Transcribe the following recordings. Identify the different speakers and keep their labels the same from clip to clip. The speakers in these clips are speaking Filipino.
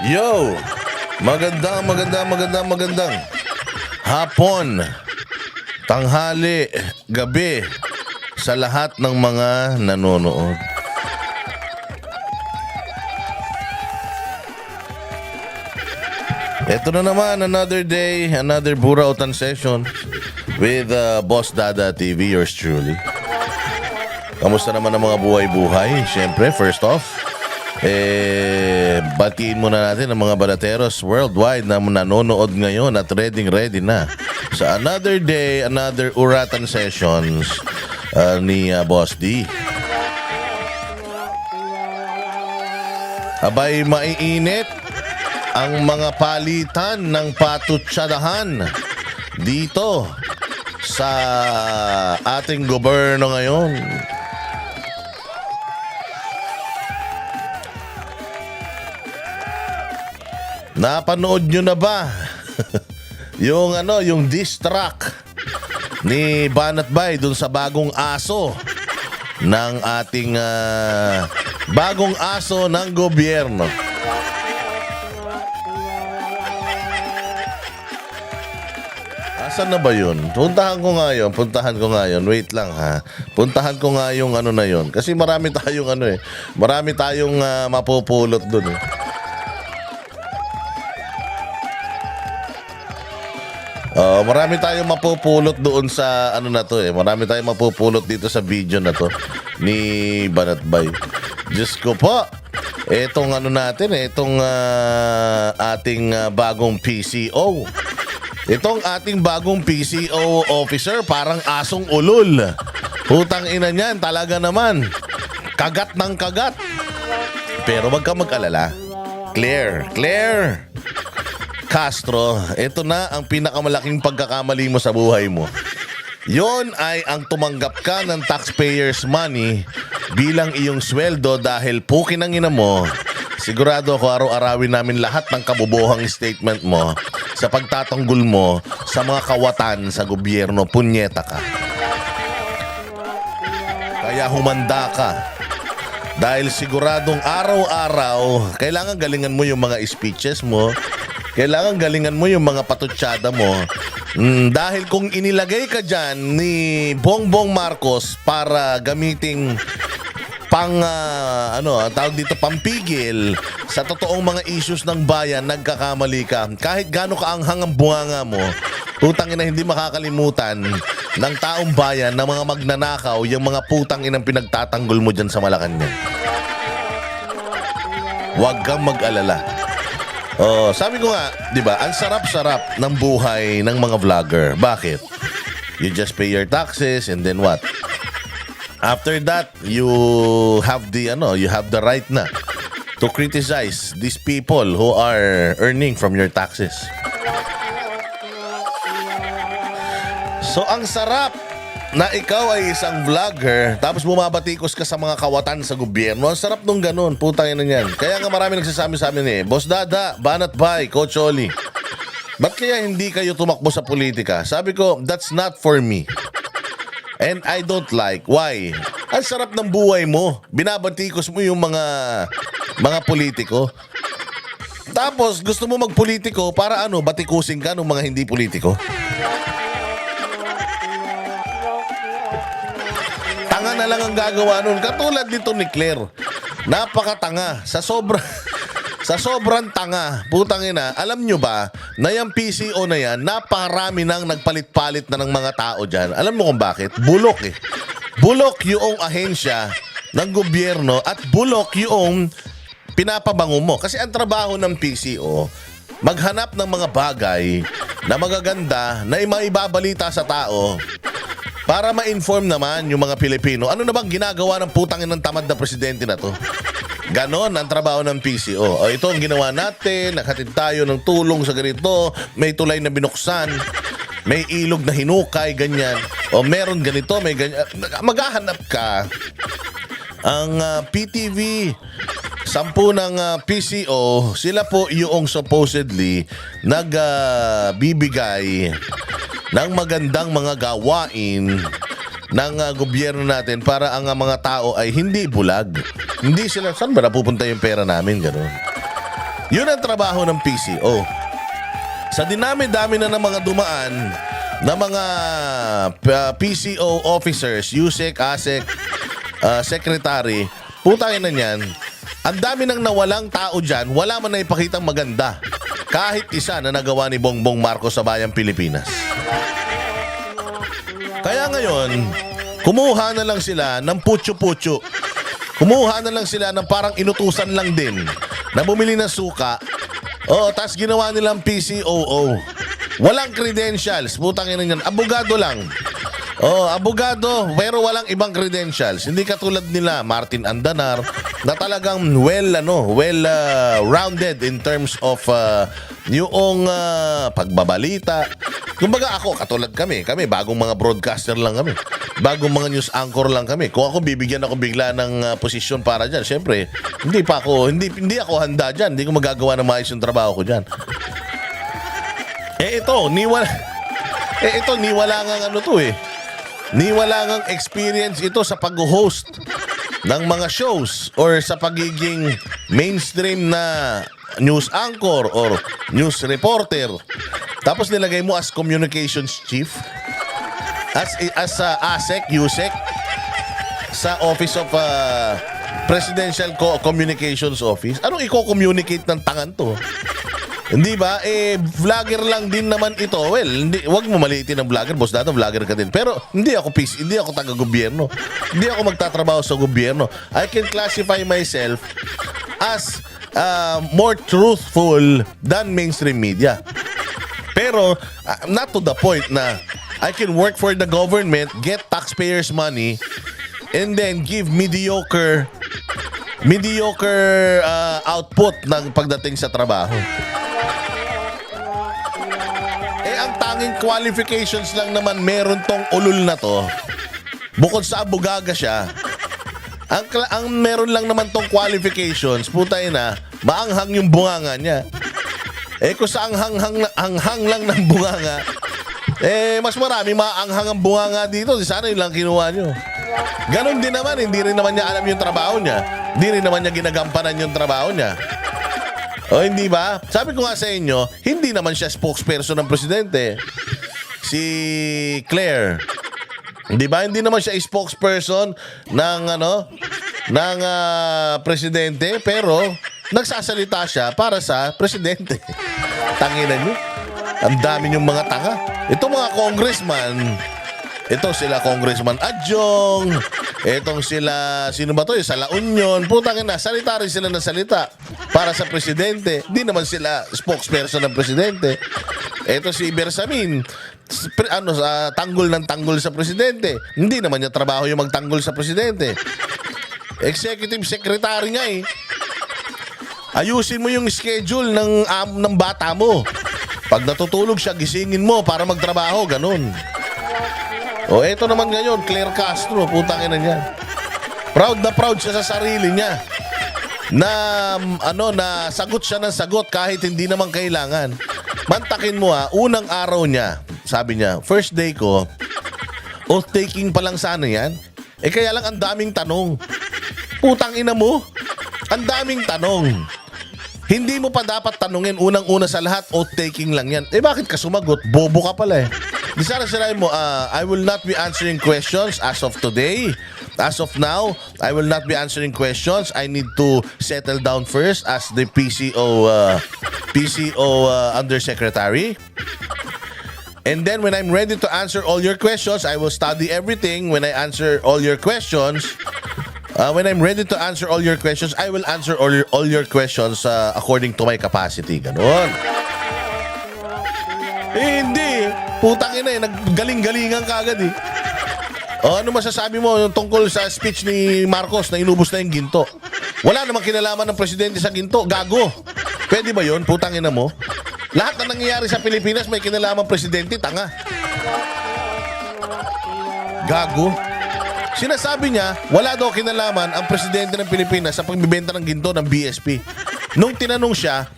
Speaker 1: Yo! Magandang hapon, tanghali, gabi sa lahat ng mga nanonood. Ito na naman, another day, another Burautan session with Boss Dada TV, yours truly. Kamusta naman ang mga buhay-buhay? Siyempre, first off, batiin muna natin ang mga balateros worldwide na nanonood ngayon at ready na sa another day, another Uratan sessions ni Boss D. Abay, maiinit ang mga palitan ng patutsadahan dito sa ating gobyerno ngayon. Napanood nyo na ba yung diss track ni Banat Bay dun sa bagong aso ng ating bagong aso ng gobyerno? Asan na ba yun? Puntahan ko nga yun. Wait lang ha. Puntahan ko nga yung ano na yun. Kasi marami tayong mapupulot dun eh. Marami tayong mapupulot doon sa ano na to eh. Marami tayong mapupulot dito sa video na to ni Banat Bay. Diyos ko po. Etong ano natin eh, itong ating bagong PCO. Itong ating bagong PCO officer, parang asong ulol. Putang ina niyan, talaga naman. Kagat ng kagat. Pero wag ka mag-alala. Claire Castro, ito na ang pinakamalaking pagkakamali mo sa buhay mo. Yon ay ang tumanggap ka ng taxpayers' money bilang iyong sweldo dahil pukin ang ina mo. Sigurado ako araw-arawin namin lahat ng kabubuhang statement mo sa pagtatanggol mo sa mga kawatan sa gobyerno. Punyeta ka. Kaya humanda ka. Dahil siguradong araw-araw, kailangan galingan mo yung mga speeches mo. Kailangan galingan mo yung mga patutsyada mo. Dahil kung inilagay ka dyan ni Bongbong Marcos para gamiting pampigil sa totoong mga issues ng bayan, nagkakamali ka. Kahit gaano kaanghang ang bunganga mo, putang ina, hindi makakalimutan ng taong bayan na mga magnanakaw, yung mga putang inang pinagtatanggol mo dyan sa Malacanang. Huwag kang mag-alala. Sabi ko nga, 'di ba? Ang sarap-sarap ng buhay ng mga vlogger. Bakit? You just pay your taxes and then what? After that, you have the right na to criticize these people who are earning from your taxes. So ang sarap na ikaw ay isang vlogger tapos bumabatikos ka sa mga kawatan sa gobyerno. Ang sarap nung ganun. Putang ina niyan. Kaya nga marami nagsasabi sa amin eh, Boss Dada, Banat Bay, Coach Oli, ba't kaya hindi kayo tumakbo sa politika? Sabi ko, that's not for me. And I don't like. Why? Ang sarap ng buhay mo. Binabatikos mo yung mga politiko. Tapos gusto mo magpolitiko para batikusin ka ng mga hindi politiko. Tanga na lang ang gagawa nun. Katulad nito ni Claire. Napakatanga. Sa sobrang tanga. Putang ina, alam nyo ba na yung PCO na yan, naparami nang nagpalit-palit na ng mga tao dyan. Alam mo kung bakit? Bulok eh. Bulok yung ahensya ng gobyerno at bulok yung pinapabango mo. Kasi ang trabaho ng PCO, maghanap ng mga bagay na magaganda na maibabalita sa tao para ma-inform naman yung mga Pilipino. Ano na bang ginagawa ng putangin ng tamad na presidente na to? Ganon ang trabaho ng PCO. Ito ang ginawa natin, nakatid tayo ng tulong sa ganito, may tulay na binuksan, may ilog na hinukay, ganyan. O meron ganito, may ganyan. Maghahanap ka. Ang PTV, 10 ng PCO, sila po yung supposedly nagbibigay ng magandang mga gawain ng gobyerno natin para ang mga tao ay hindi bulag. Hindi sila, saan ba napupunta yung pera namin? Ganun. Yun ang trabaho ng PCO. Sa dinami-dami na ng mga dumaan na mga PCO officers, USEC, ASEC, secretary, putangin na niyan, ang dami nang nawalang tao dyan, wala man na ipakitang maganda. Kahit isa na nagawa ni Bongbong Marcos sa bayang Pilipinas. Kaya ngayon, kumuha na lang sila ng putyo-putyo. Kumuha na lang sila ng parang inutusan lang din na bumili ng suka. Tas ginawa nilang PCOO. Walang credentials. Putang ina niyan. Abogado lang. Abogado, pero walang ibang credentials. Hindi katulad nila, Martin Andanar, na talagang well-rounded in terms of yung pagbabalita. Kumbaga ako, katulad kami, bagong mga broadcaster lang kami. Bagong mga news anchor lang kami. Kung ako bibigyan ako bigla ng posisyon para dyan, syempre, hindi ako handa dyan. Hindi ko magagawa ng maayos yung trabaho ko dyan. Niwala nga Niwala ngang experience ito sa pag-host ng mga shows or sa pagiging mainstream na news anchor or news reporter. Tapos nilagay mo as communications chief, as ASEC, USEC, sa Office of Presidential Communications Office. Anong i-communicate ng tangan to? Hindi ba? Vlogger lang din naman ito. Well, wag mo maliitin ang vlogger. Boss Dato, vlogger ka din. Pero hindi ako taga-gobyerno. Hindi ako magtatrabaho sa gobyerno. I can classify myself as more truthful than mainstream media. Pero, not to the point na I can work for the government, get taxpayers' money, and then give mediocre output ng pagdating sa trabaho. Ang tanging qualifications lang naman meron tong ulul na to. Bukod sa abogaga siya, ang meron lang naman tong qualifications, putay na, maanghang yung bunganga niya. Kung sa anghang lang ng bunganga, mas marami maanghang ang bunganga dito. Sana yun lang kinuha nyo. Ganon din naman, hindi rin naman niya alam yung trabaho niya. Hindi rin naman niya ginagampanan yung trabaho niya. Hindi ba? Sabi ko nga sa inyo, hindi naman siya spokesperson ng presidente. Si Claire. Hindi ba? Hindi naman siya spokesperson ng presidente, pero nagsasalita siya para sa presidente. Tanginan niyo. Ang dami niyong mga tanga. Ito mga congressman, ito sila Congressman Adjong, itong sila, sino ba to? Sa La Union, putang ina, salita rin sila ng salita para sa presidente. Di naman sila spokesperson ng presidente. Ito si Bersamin, tanggol ng tanggol sa presidente. Hindi naman niya trabaho yung magtanggol sa presidente. Executive secretary nga eh. Ayusin mo yung schedule ng bata mo. Pag natutulog siya, gisingin mo para magtrabaho, ganun. Eto naman ngayon, Claire Castro, putang ina niya. Proud siya sa sarili niya. Na sagot siya ng sagot kahit hindi naman kailangan. Mantakin mo unang araw niya, sabi niya, first day ko, oath taking pa lang sana yan. Kaya lang ang daming tanong. Putang ina mo, ang daming tanong. Hindi mo pa dapat tanungin unang-una sa lahat, oath taking lang yan. Bakit ka sumagot? Bobo ka pala eh. Di sana sinabi mo, I will not be answering questions as of today. As of now, I will not be answering questions. I need to settle down first as the PCO Undersecretary. And then when I'm ready to answer all your questions, I will study everything. When I answer all your questions, when I'm ready to answer all your questions, I will answer all your questions according to my capacity. Ganon. Hindi. Putang ina naggaling-galingan ka agad eh. Ano masasabi mo yung tungkol sa speech ni Marcos na inubos na yung ginto? Wala namang kinalaman ng presidente sa ginto. Gago. Pwede ba yun? Putang ina mo. Lahat na nangyayari sa Pilipinas may kinalaman presidente. Tanga. Gago. Sinasabi niya, wala daw kinalaman ang presidente ng Pilipinas sa pagbibenta ng ginto ng BSP. Nung tinanong siya,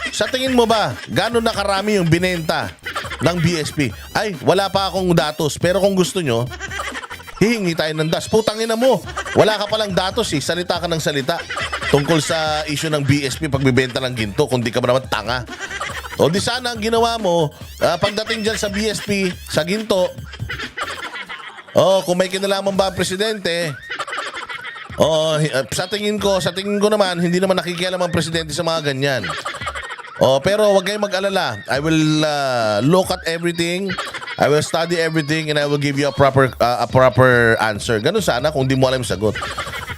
Speaker 1: sa tingin mo ba, gano'n na karami yung binenta ng BSP? Ay, wala pa akong datos. Pero kung gusto nyo, hihingi tayo ng das. Putang ina mo. Wala ka palang datos eh. Salita ka ng salita. tungkol sa issue ng BSP pagbibenta ng ginto kung di ka ba naman tanga. O di sana ang ginawa mo, pagdating dyan sa BSP, sa ginto, kung may kinalaman ba ang presidente, sa tingin ko naman, hindi naman nakikialam ang presidente sa mga ganyan. Pero wag kayong mag-alala. I will look at everything. I will study everything and I will give you a proper answer. Ganun sana kung di mo alam yung sagot.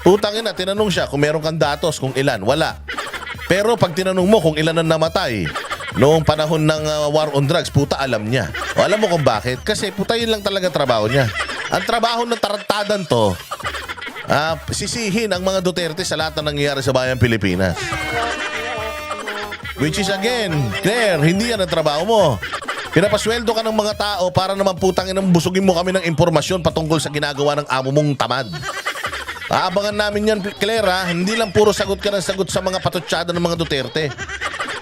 Speaker 1: Putangin na, tinanong siya kung meron kang datos, kung ilan. Wala. Pero pag tinanong mo kung ilan ang namatay noong panahon ng war on drugs, puta alam niya. Alam mo kung bakit? Kasi puta yun lang talaga trabaho niya. Ang trabaho ng tarantadan to, sisihin ang mga Duterte sa lahat na nangyayari sa bayang Pilipinas. Which is again, Claire, hindi yan ang trabaho mo. Pinapasweldo ka ng mga tao para naman putangin ng busugin mo kami ng impormasyon patungkol sa ginagawa ng amo mong tamad. Aabangan namin yan, Claire, hindi lang puro sagot ka ng sagot sa mga patutsada ng mga Duterte.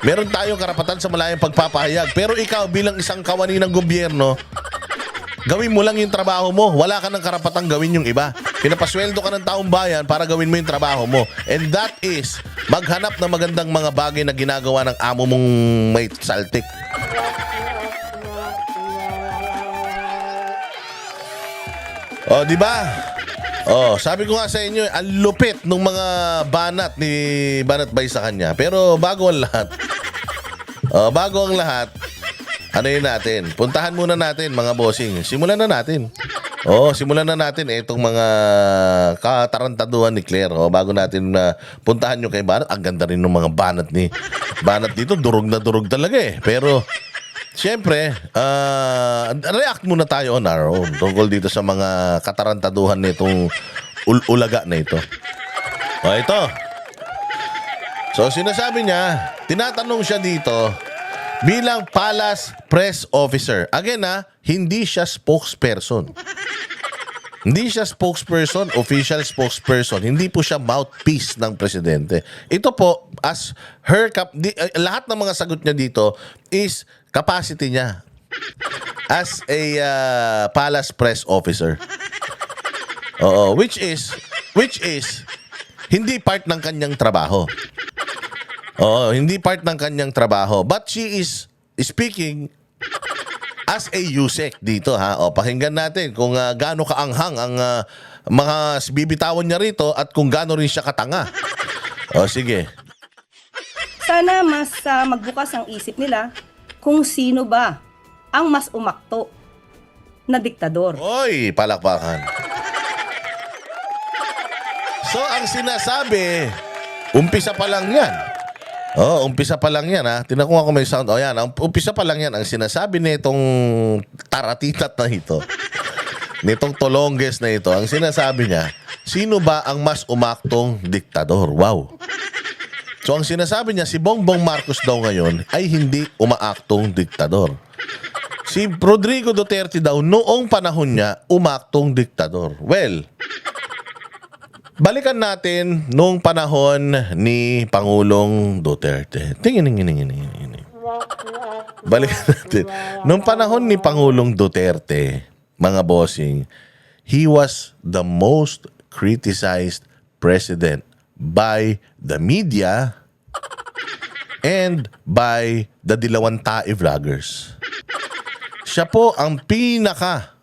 Speaker 1: Meron tayong karapatan sa malayang pagpapahayag. Pero ikaw bilang isang kawani ng gobyerno, gawin mo lang yung trabaho mo. Wala ka ng karapatang gawin yung iba. Pinapasweldo ka ng taong bayan para gawin mo yung trabaho mo. And that is maghanap ng magandang mga bagay na ginagawa ng amo mong may saltik. Di ba? Sabi ko nga sa inyo, ang lupit ng mga banat ni Banat Bay sa kanya. Pero bago ang lahat, ano yun natin? Puntahan muna natin mga bossing. Simulan na natin. Simulan na natin itong mga katarantaduhan ni Claire. Bago natin puntahan nyo kay Banat. Ang ganda rin ng mga banat dito. Durog na durog talaga eh. Pero siyempre, react muna tayo on our own tungkol dito sa mga katarantaduhan nitong ulaga na ito. Ito. So, sinasabi niya, tinatanong siya dito bilang Palace Press Officer. Again, hindi siya spokesperson. Hindi siya spokesperson, official spokesperson. Hindi po siya mouthpiece ng presidente. Ito po, as her lahat ng mga sagot niya dito is capacity niya as a Palace Press Officer. Which is hindi part ng kanyang trabaho. Hindi part ng kanyang trabaho. But she is speaking as a USEC dito pakinggan natin kung gaano kaanghang ang mga bibitawan niya rito at kung gaano rin siya katanga. Sige.
Speaker 2: Sana mas magbukas ang isip nila kung sino ba ang mas umakto na diktador.
Speaker 1: Oy, palakpakan. So ang sinasabi, umpisa pa lang yan. Umpisa pa lang yan Tinakuha ko may sound. Yan, umpisa pa lang yan. Ang sinasabi nitong taratitat na ito, nitong tolongges na ito, ang sinasabi niya, sino ba ang mas umaktong diktador? Wow. So ang sinasabi niya, si Bongbong Marcos daw ngayon ay hindi umaaktong diktador. Si Rodrigo Duterte daw noong panahon niya umaktong diktador. Well, balikan natin noong panahon ni Pangulong Duterte. Tingin. Balikan natin. Noong panahon ni Pangulong Duterte, mga bossing, he was the most criticized president by the media and by the Dilawan Tae vloggers. Siya po ang pinaka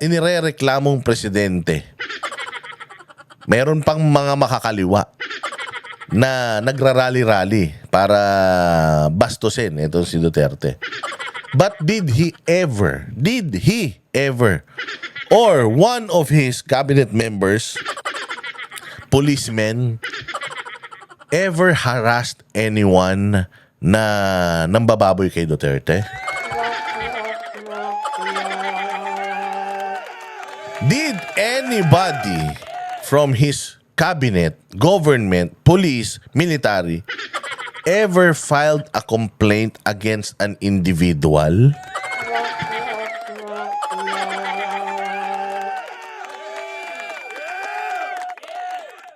Speaker 1: inirereklamong presidente. Meron pang mga makakaliwa na nagrarally-rally para bastusin itong si Duterte. But did he ever, or one of his cabinet members, policemen, ever harassed anyone na nambababoy kay Duterte? Did anybody from his cabinet, government, police, military ever filed a complaint against an individual?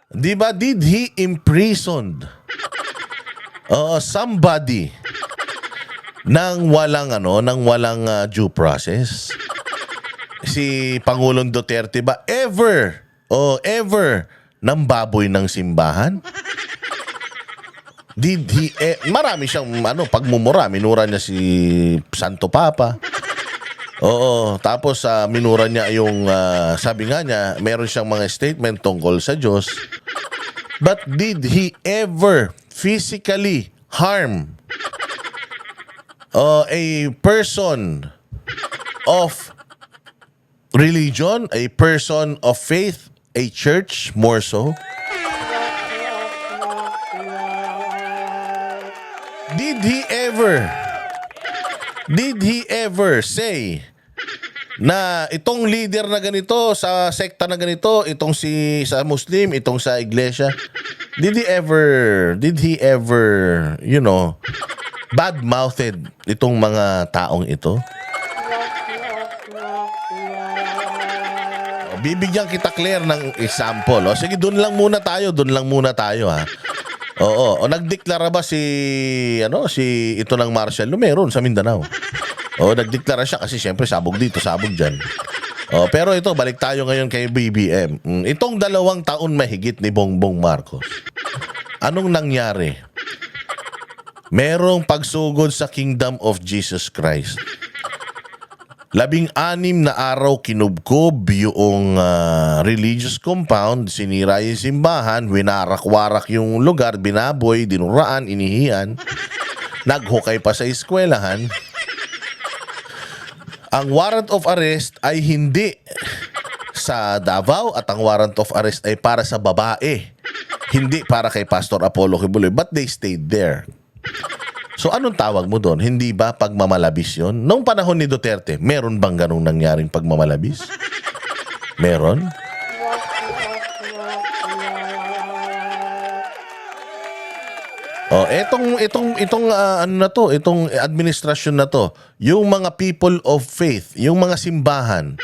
Speaker 1: Diba? Did he imprisoned somebody nang walang due process? Si Pangulong Duterte ba ever ng baboy ng simbahan? Did he, marami siyang pagmumura. Minura niya si Santo Papa. Oo, tapos minura niya yung, sabi nga niya, meron siyang mga statement tungkol sa Diyos. But did he ever physically harm a person of religion, a person of faith, a church more so? Did he ever say na itong leader na ganito sa sekta na ganito, itong sa Muslim, itong sa iglesia, did he ever, bad-mouthed itong mga taong ito? Bibigyan kita, Claire, ng example. O, sige, doon lang muna tayo, ha. Oo, nagdeklara ba si ito ng Marshal Lumeron sa Mindanao? O, nagdeklara siya kasi siyempre sabog dito, sabog dyan. O, pero ito, balik tayo ngayon kay BBM. Itong 2 taon mahigit ni Bongbong Marcos, anong nangyari? Merong pagsugod sa Kingdom of Jesus Christ. 16 na araw kinubkob yung religious compound, sinira yung simbahan, winarak-warak yung lugar, binaboy, dinuraan, inihian, naghukay pa sa eskwelahan. Ang warrant of arrest ay hindi sa Davao at ang warrant of arrest ay para sa babae. Hindi para kay Pastor Apollo Kibuloy, but they stayed there. So anong tawag mo doon? Hindi ba pagmamalabis yun? Noong panahon ni Duterte, meron bang ganung nangyaring pagmamalabis? Meron? Itong administrasyon na to, yung mga people of faith, yung mga simbahan,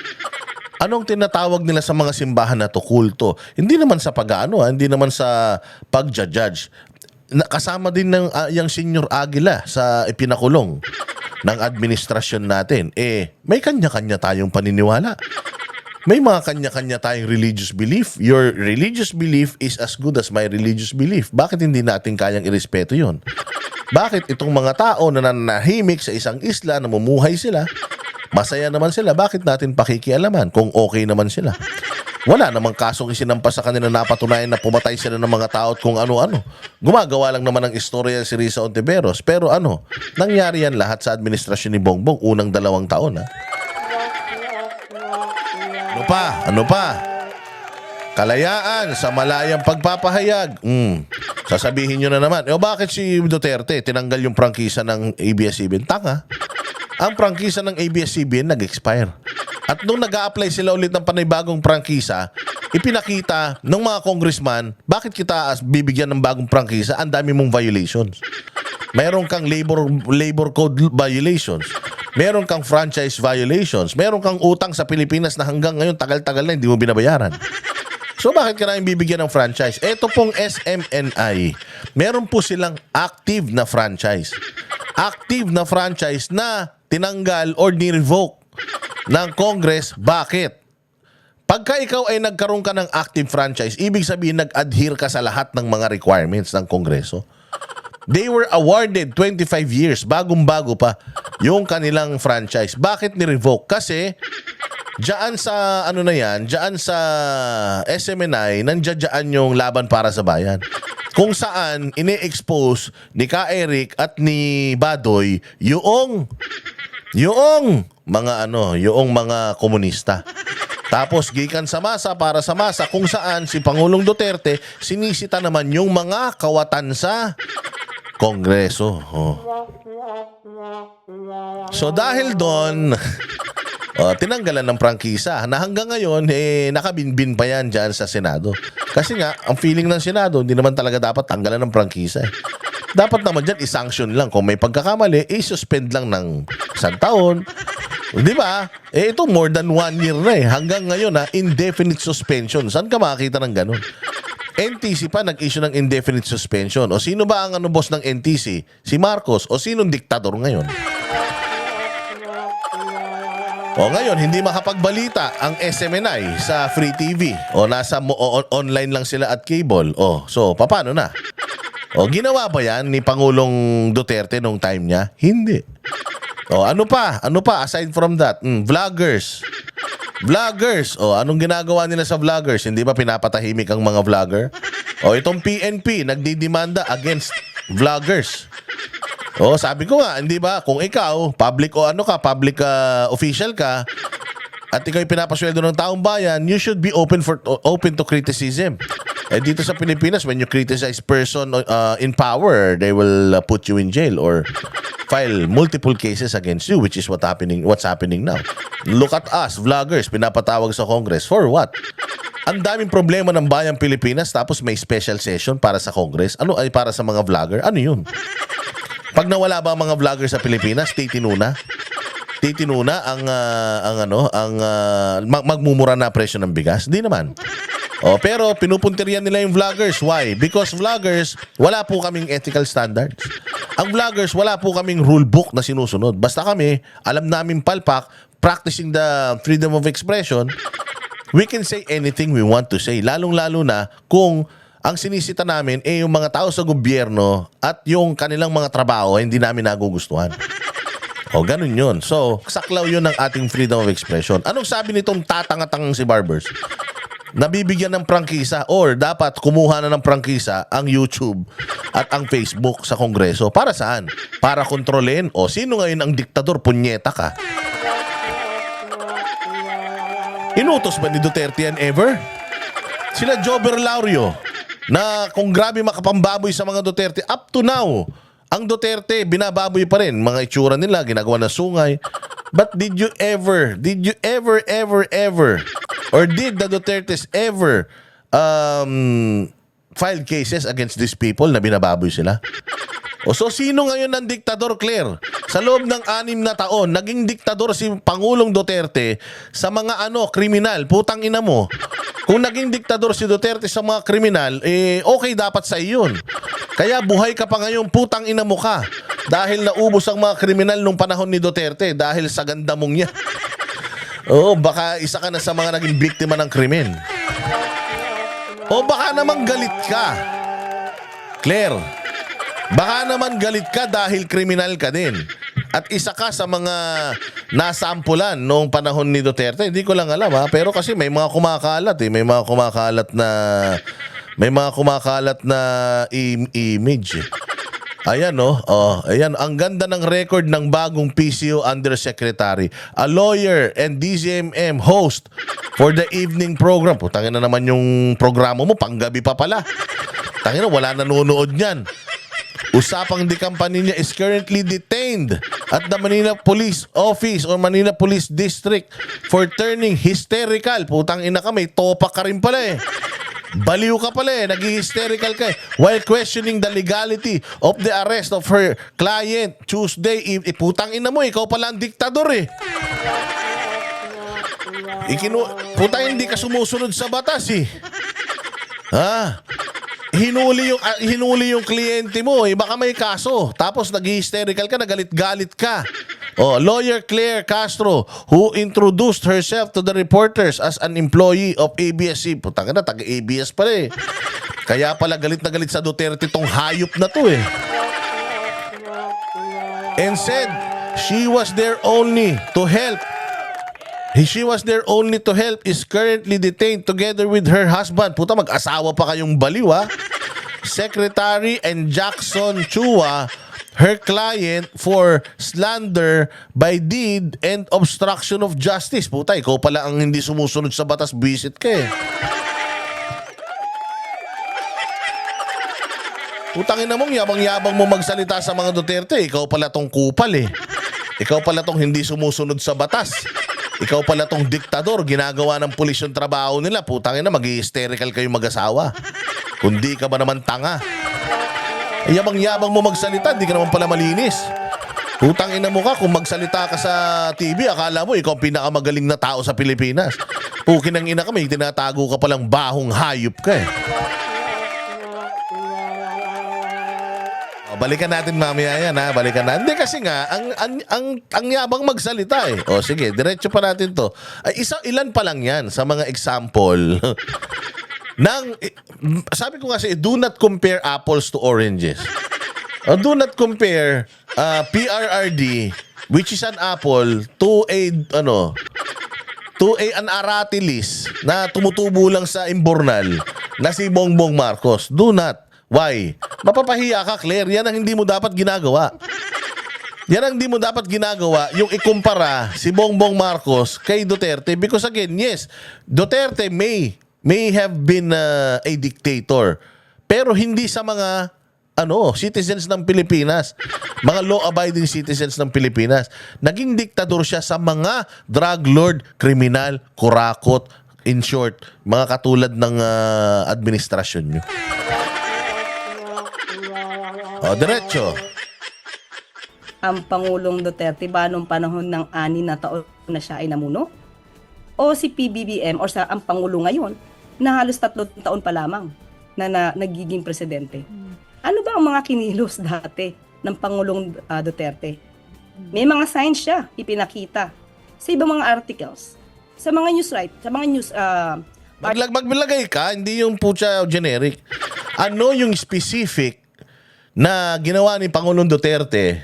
Speaker 1: anong tinatawag nila sa mga simbahan na to? Kulto. Hindi naman sa hindi naman sa pagja-judge. Kasama din ng yung Senior Aguila sa ipinakulong ng administrasyon natin. May kanya-kanya tayong paniniwala. May mga kanya-kanya tayong religious belief. Your religious belief is as good as my religious belief. Bakit hindi natin kayang irespeto yun? Bakit itong mga tao na nanahimik sa isang isla, namumuhay sila, masaya naman sila, bakit natin pakikialaman kung okay naman sila? Wala namang kasong isinampas sa kanila, napatunayan na pumatay sila ng mga tao at kung ano-ano. Gumagawa lang naman ng istorya si Risa Ontiveros. Pero nangyari yan lahat sa administrasyon ni Bongbong unang 2 taon. Ano pa? Kalayaan sa malayang pagpapahayag. Sasabihin nyo na naman, bakit si Duterte tinanggal yung prangkisa ng ABS-CBN? Tanga. Ang prangkisa ng ABS-CBN nag-expire. At nung nag-a-apply sila ulit ng panibagong prangkisa, ipinakita ng mga congressman, bakit kita bibigyan ng bagong prangkisa? Ang dami mong violations. Meron kang labor code violations. Meron kang franchise violations. Meron kang utang sa Pilipinas na hanggang ngayon tagal-tagal na hindi mo binabayaran. So bakit ka namin bibigyan ng franchise? Ito pong SMNI, meron po silang active na franchise. Active na franchise na tinanggal or ni-revoke ng Congress. Bakit? Pagka ikaw ay nagkaroon ka ng active franchise, ibig sabihin nag-adhere ka sa lahat ng mga requirements ng Kongreso. They were awarded 25 years, bagong-bago pa yung kanilang franchise. Bakit ni-revoke? Kasi diyan sa diyan sa SMNI, nandiyan yung laban para sa bayan. Kung saan ini-expose ni Ka Eric at ni Badoy yung mga komunista. Tapos gikan sa masa para sa masa, kung saan si Pangulong Duterte sinisita naman yung mga kawatan sa Kongreso. So dahil doon, tinanggalan ng prangkisa na hanggang ngayon nakabinbin pa yan dyan sa Senado. Kasi nga, ang feeling ng Senado, hindi naman talaga dapat tanggalan ng prangkisa. Dapat naman dyan i-sanction lang. Kung may pagkakamali, i-suspend lang ng 1 taon. Di ba? Ito more than 1 year na hanggang ngayon indefinite suspension. Saan ka makakita ng ganun? NTC pa nag-issue ng indefinite suspension. O sino ba ang boss ng NTC? Si Marcos o sinong diktador ngayon? O ngayon, hindi makapagbalita ang SMNI sa Free TV. O nasa online lang sila at cable. O, so, paano na? O, ginawa ba yan ni Pangulong Duterte nung time niya? Hindi. O, ano pa? Ano pa aside from that? Vloggers. Vloggers. O, anong ginagawa nila sa vloggers? Hindi ba pinapatahimik ang mga vlogger? O, itong PNP, nagdidemanda against vloggers. O, sabi ko nga, hindi ba, kung ikaw, public o ano ka, public official ka, at ikaw ay pinapasweldo ng taong bayan, you should be open to criticism. Eh dito sa Pilipinas, when you criticize person in power, they will put you in jail or file multiple cases against you, which is what's happening now. Look at us, vloggers, pinapatawag sa Congress. For what? Ang daming problema ng bayang Pilipinas tapos may special session para sa Congress. Ano ay para sa mga vlogger? Ano yun? Pag nawala ba ang mga vlogger sa Pilipinas, titinuna ang magmumura na presyo ng bigas? Di naman. O, pero pinupuntiryan nila yung vloggers. Why? Because vloggers, wala po kaming ethical standards. Ang vloggers, wala po kaming rule book na sinusunod. Basta kami, alam namin palpak, practicing the freedom of expression, we can say anything we want to say. Lalong-lalo na kung ang sinisita namin yung mga tao sa gobyerno at yung kanilang mga trabaho hindi namin nagugustuhan. O, ganun yun. So, saklaw yun ng ating freedom of expression. Anong sabi nitong tatanga-tangang si Barbers? Nabibigyan ng prangkisa or dapat kumuha na ng prangkisa ang YouTube at ang Facebook sa Kongreso. Para saan? Para kontrolin? O, sino ngayon ang diktador? Punyeta ka. Inutos ba ni Duterte yan ever? Sila Jobber Laurio na kung grabe makapambaboy sa mga Duterte, up to now, ang Duterte, binababoy pa rin. Mga itsura nila, ginagawa na sungay. But did you ever, or did the Dutertes ever file cases against these people na binababoy sila? O so, sino ngayon ang diktador, Claire? Sa loob ng 6 na taon, naging diktador si Pangulong Duterte sa mga kriminal. Putang ina mo. Kung naging diktador si Duterte sa mga kriminal, okay dapat sa iyon. Kaya buhay ka pa ngayon, putang ina mo ka. Dahil naubos ang mga kriminal nung panahon ni Duterte dahil sa ganda mong niya. Oo, baka isa ka na sa mga naging biktima ng krimen. O baka naman galit ka, Claire. Baka naman galit ka dahil kriminal ka din. At isa ka sa mga nasampulan noong panahon ni Duterte. Hindi ko lang alam pero kasi may mga kumakalat May mga kumakalat na image. Ayan ayan, ang ganda ng record ng bagong PCO Undersecretary. A lawyer and DZMM host for the evening program. Putangin na naman yung programa mo, panggabi pa pala. Tangina, wala nanonood niyan. Usapang Dicampanilla is currently detained at the Manila Police Office or Manila Police District for turning hysterical. Putang ina ka, may topak ka rin pala Baliw ka pala nag-hysterical ka while questioning the legality of the arrest of her client Tuesday. Putang ina mo, ikaw pala ang diktador Putang, hindi ka sumusunod sa batas Hinuli yung kliyente mo baka may kaso. Tapos nag-hysterical ka, nagalit-galit ka. Lawyer Claire Castro, who introduced herself to the reporters as an employee of ABS-CBN. Putang na, taga-ABS pala Kaya pala galit na galit sa Duterte tong hayop na to And said she was there only to help. Is currently detained together with her husband. Puta, mag-asawa pa kayong baliw Secretary and Jackson Chua, her client, for slander by deed and obstruction of justice. Puta, ikaw pala ang hindi sumusunod sa batas, visit ka Putangin na mong yabang-yabang mo magsalita sa mga Duterte. Ikaw pala tong kupal Ikaw pala tong hindi sumusunod sa batas. Ikaw pala tong diktador, ginagawa ng pulis yung trabaho nila. Putangin na, mag-hysterical kayo mag-asawa. Kundi ka ba naman tanga? Yabang-yabang mo magsalita, di ka naman pala malinis. Putangin na mo ka, kung magsalita ka sa TV, akala mo ikaw ang pinakamagaling na tao sa Pilipinas. Pukin ang ina ka, may tinatago ka palang bahong hayop ka Balikan natin mamaya yan, ha? Balikan na. Hindi kasi nga, ang yabang magsalita eh. O sige, diretso pa natin to. Ay, ilan pa lang yan sa mga example sabi ko kasi, do not compare apples to oranges. Do not compare PRRD, which is an apple, to an aratilis na tumutubo lang sa imbornal na si Bongbong Marcos. Do not. Why? Mapapahiya ka, Claire. Yan ang hindi mo dapat ginagawa. Yan ang hindi mo dapat ginagawa, yung ikumpara si Bongbong Marcos kay Duterte. Because again, yes, Duterte may have been a dictator. Pero hindi sa mga citizens ng Pilipinas. Mga law-abiding citizens ng Pilipinas. Naging diktador siya sa mga drug lord, kriminal, kurakot, in short, mga katulad ng administrasyon nyo. Diretso.
Speaker 2: Ang Pangulong Duterte ba nung panahon ng 6 na taon na siya ay namuno? O si PBBM o ang Pangulo ngayon na halos 3 taon pa lamang na nagiging presidente? Ano ba ang mga kinilos dati ng Pangulong Duterte? May mga signs siya ipinakita sa ibang mga articles, sa mga news sa mga news
Speaker 1: Maglagay ka, hindi yung pucha generic. Ano yung specific na ginawa ni Pangulong Duterte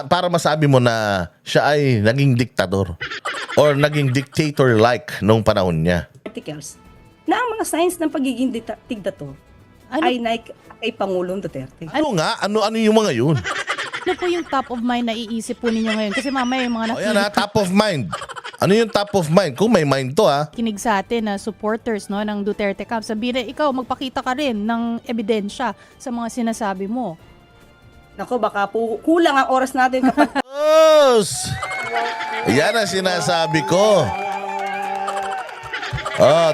Speaker 1: para masabi mo na siya ay naging diktador or naging dictator-like nung panahon niya?
Speaker 2: articles na ang mga signs ng pagiging diktator ay kay Pangulong Duterte.
Speaker 1: Ano nga? Ano yung mga yun?
Speaker 3: Ano po yung top of mind na iisip po ninyo ngayon? Kasi mamaya yung mga
Speaker 1: Yan top of mind. Ano yung top of mind? Kung may mind to,
Speaker 3: nakikinig sa atin na supporters ng Duterte camp, sabihin na ikaw, magpakita ka rin ng ebidensya sa mga sinasabi mo.
Speaker 2: Nako, baka po kulang ang oras natin kapag
Speaker 1: Yan ang sinasabi ko.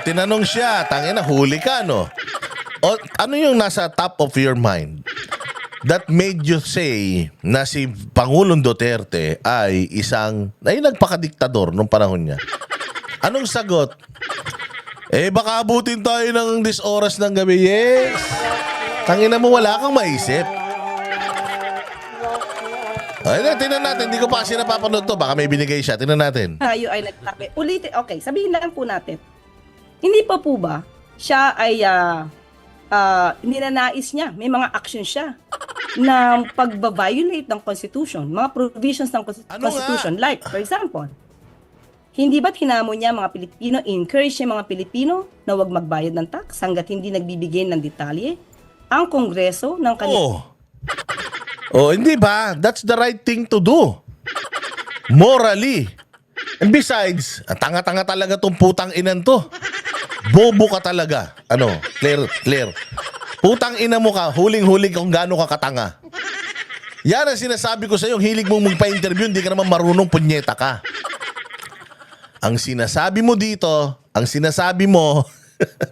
Speaker 1: Tinanong siya, tangina, huli ka, no? Ano yung nasa top of your mind that made you say na si Pangulong Duterte ay nagpakadiktador nung panahon niya? Anong sagot? Baka abutin tayo ng 10 oras ng gabi. Yes. Tangina mo, wala kang maisip. Tingnan natin. Hindi ko pa kasi napapanood to. Baka may binigay siya. Tingnan natin.
Speaker 2: tayo ay nagsabi. Ulitin, okay, sabihin lang po natin. Hindi pa po ba siya ay ninanais niya, may mga action siya na pagbabiolate ng Constitution, mga provisions ng Constitution. Like, for example, hindi ba't hinamon niya mga Pilipino, encourage niya mga Pilipino na huwag magbayad ng tax hanggat hindi nagbibigay ng detalye ang Kongreso ng kanilang...
Speaker 1: Hindi ba? That's the right thing to do. Morally. And besides, tanga-tanga talaga tong putang inan to. Bobo ka talaga. Claire. Putang ina mo ka, huling-huling kung gaano ka katanga. Yan ang sinasabi ko sa iyo, hilig mong magpa-interview, hindi ka naman marunong, punyeta ka. Ang sinasabi mo dito,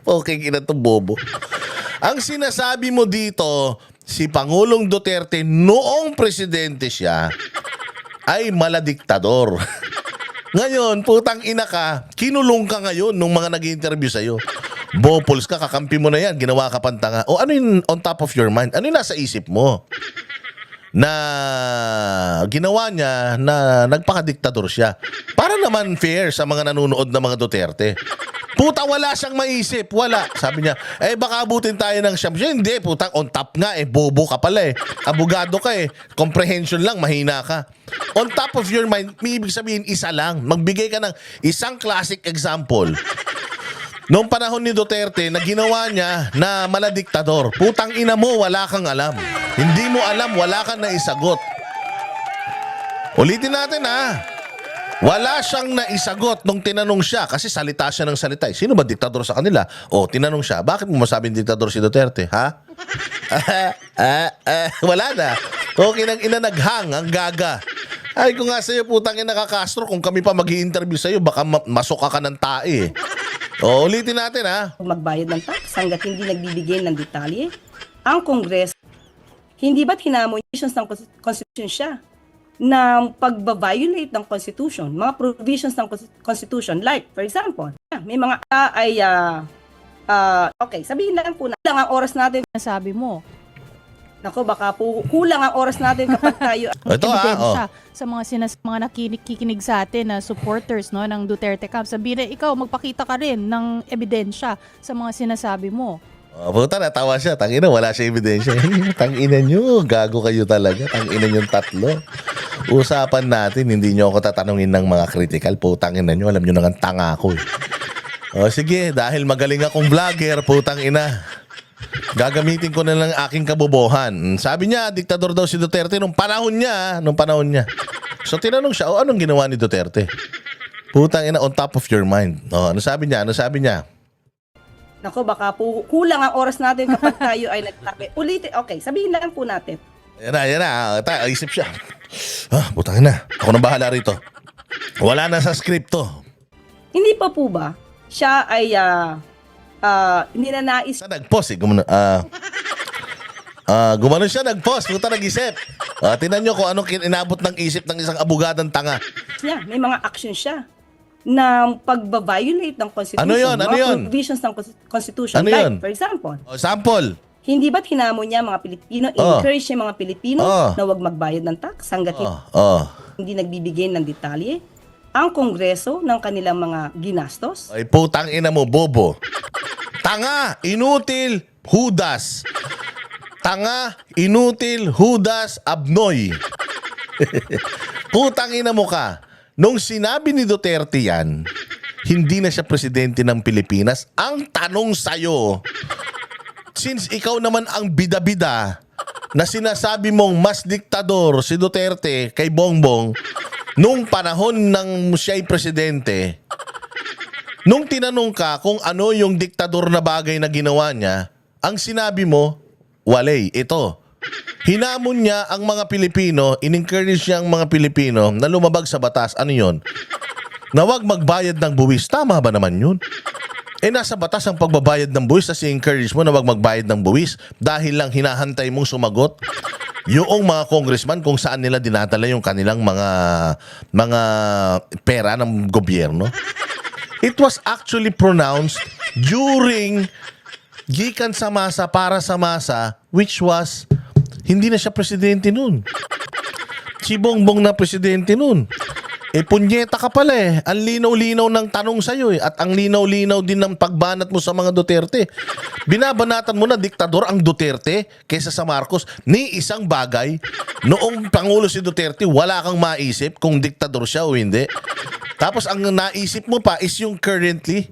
Speaker 1: okay, ina to bobo. Ang sinasabi mo dito, si Pangulong Duterte noong presidente siya ay maladiktador. Ngayon, putang ina ka, kinulong ka ngayon nung mga nag-interview sa'yo. Bopols ka, kakampi mo na yan, ginawa ka pantanga. Ano yung on top of your mind? Ano yung nasa isip mo? Na ginawa niya na nagpakadiktador siya. Para naman fair sa mga nanonood na mga Duterte. Puta, wala siyang maisip. Wala. Sabi niya, baka abutin tayo ng siyam. Siya, hindi, putang on top nga, bobo ka pala Abogado ka Comprehension lang, mahina ka. On top of your mind, may ibig sabihin, isa lang. Magbigay ka ng isang classic example. Noong panahon ni Duterte, na ginawa niya na maladiktador. Putang ina mo, wala kang alam. Hindi mo alam, wala kang naisagot. Ulitin natin Wala siyang naisagot nung tinanong siya kasi salita siya ng salita. Sino ba diktador sa kanila? Tinanong siya, bakit mo masabing diktador si Duterte? Ha? Wala na. Okay nang ina naghang, ang gaga. Ay, kung nga sa'yo, putang ina ka Castro, kung kami pa mag-i-interview sa'yo, baka masuka ka ng tae. Ulitin natin
Speaker 2: magbayad ng tax hanggat hindi nagbibigay ng detalye ang Kongreso. Hindi ba't hinamon ng Constitution siya na pagbabiolate ng Constitution, mga provisions ng Constitution, like, for example, may mga okay, sabihin lang po na lang ang oras natin.
Speaker 3: Sabi mo,
Speaker 2: Nako, baka po kulang ang oras natin kapag tayo
Speaker 1: Ito
Speaker 3: ebidensya sa mga nakikinig sa atin na supporters no ng Duterte camp. Sabihin na ikaw magpakita ka rin ng ebidensya sa mga sinasabi mo.
Speaker 1: Puta, natawa siya. Tangina, wala siya ebidensya. Tangina nyo, gago kayo talaga. Tangina nyo tatlo. Usapan natin, hindi nyo ako tatanungin ng mga critical. Putang ina nyo, alam nyo na nga tanga ako eh. O sige, dahil magaling akong vlogger, putang ina. Gagamitin ko na lang aking kabobohan. Sabi niya, diktador daw si Duterte nung panahon niya. So tinanong siya, anong ginawa ni Duterte? Putang ina, on top of your mind. Ano sabi niya?
Speaker 2: Nako, baka po kulang ang oras natin kapag tayo ay nagtabi. Ulitin, okay, sabihin lang po natin.
Speaker 1: Yan na. Isip siya. Putang ina. Ako nang bahala rito. Wala na sa script to.
Speaker 2: Hindi pa po ba siya ay hindi na nais
Speaker 1: Sa nag-post eh. Gumanon siya, nag-post. Puta, nag-isip. Tingnan nyo kung anong inabot ng isip ng isang abogadang tanga.
Speaker 2: niya, may mga action siya na pagba-violate ng Constitution.
Speaker 1: Ano yun?
Speaker 2: Mga provisions ng Constitution.
Speaker 1: Ano
Speaker 2: Like,
Speaker 1: yun?
Speaker 2: for example,
Speaker 1: Sample.
Speaker 2: hindi ba't hinamon niya mga Pilipino, encourage niya mga Pilipino na huwag magbayad ng tax hanggat hindi nagbibigay ng detalye ang Kongreso ng kanilang mga ginastos?
Speaker 1: Ay, putang ina mo, bobo. Tanga, inutil, hudas. Tanga, inutil, hudas, abnoy. Putang ina mo ka. Nung sinabi ni Duterte yan, hindi na siya presidente ng Pilipinas. Ang tanong sa'yo, since ikaw naman ang bida-bida na sinasabi mong mas diktador si Duterte kay Bongbong nung panahon ng siya'y presidente, nung tinanong ka kung ano yung diktador na bagay na ginawa niya, ang sinabi mo, walay, ito. Hinamon niya ang mga Pilipino, in-encourage niya ang mga Pilipino na lumabag sa batas. Ano yun? Na wag magbayad ng buwis. Tama ba naman yun? Nasa batas ang pagbabayad ng buwis, tapos i-encourage mo na wag magbayad ng buwis dahil lang hinahantay mong sumagot yung mga congressman kung saan nila dinadala yung kanilang mga pera ng gobyerno. It was actually pronounced during gikan sa masa para sa masa, which was hindi na siya presidente nun. Si Bongbong na presidente nun. Punyeta ka pala eh. Ang linaw-linaw ng tanong sa'yo eh. At ang linaw-linaw din ng pagbanat mo sa mga Duterte. Binabanatan mo na diktador ang Duterte kaysa sa Marcos. Ni isang bagay, noong Pangulo si Duterte, wala kang maisip kung diktador siya o hindi. Tapos ang naisip mo pa is yung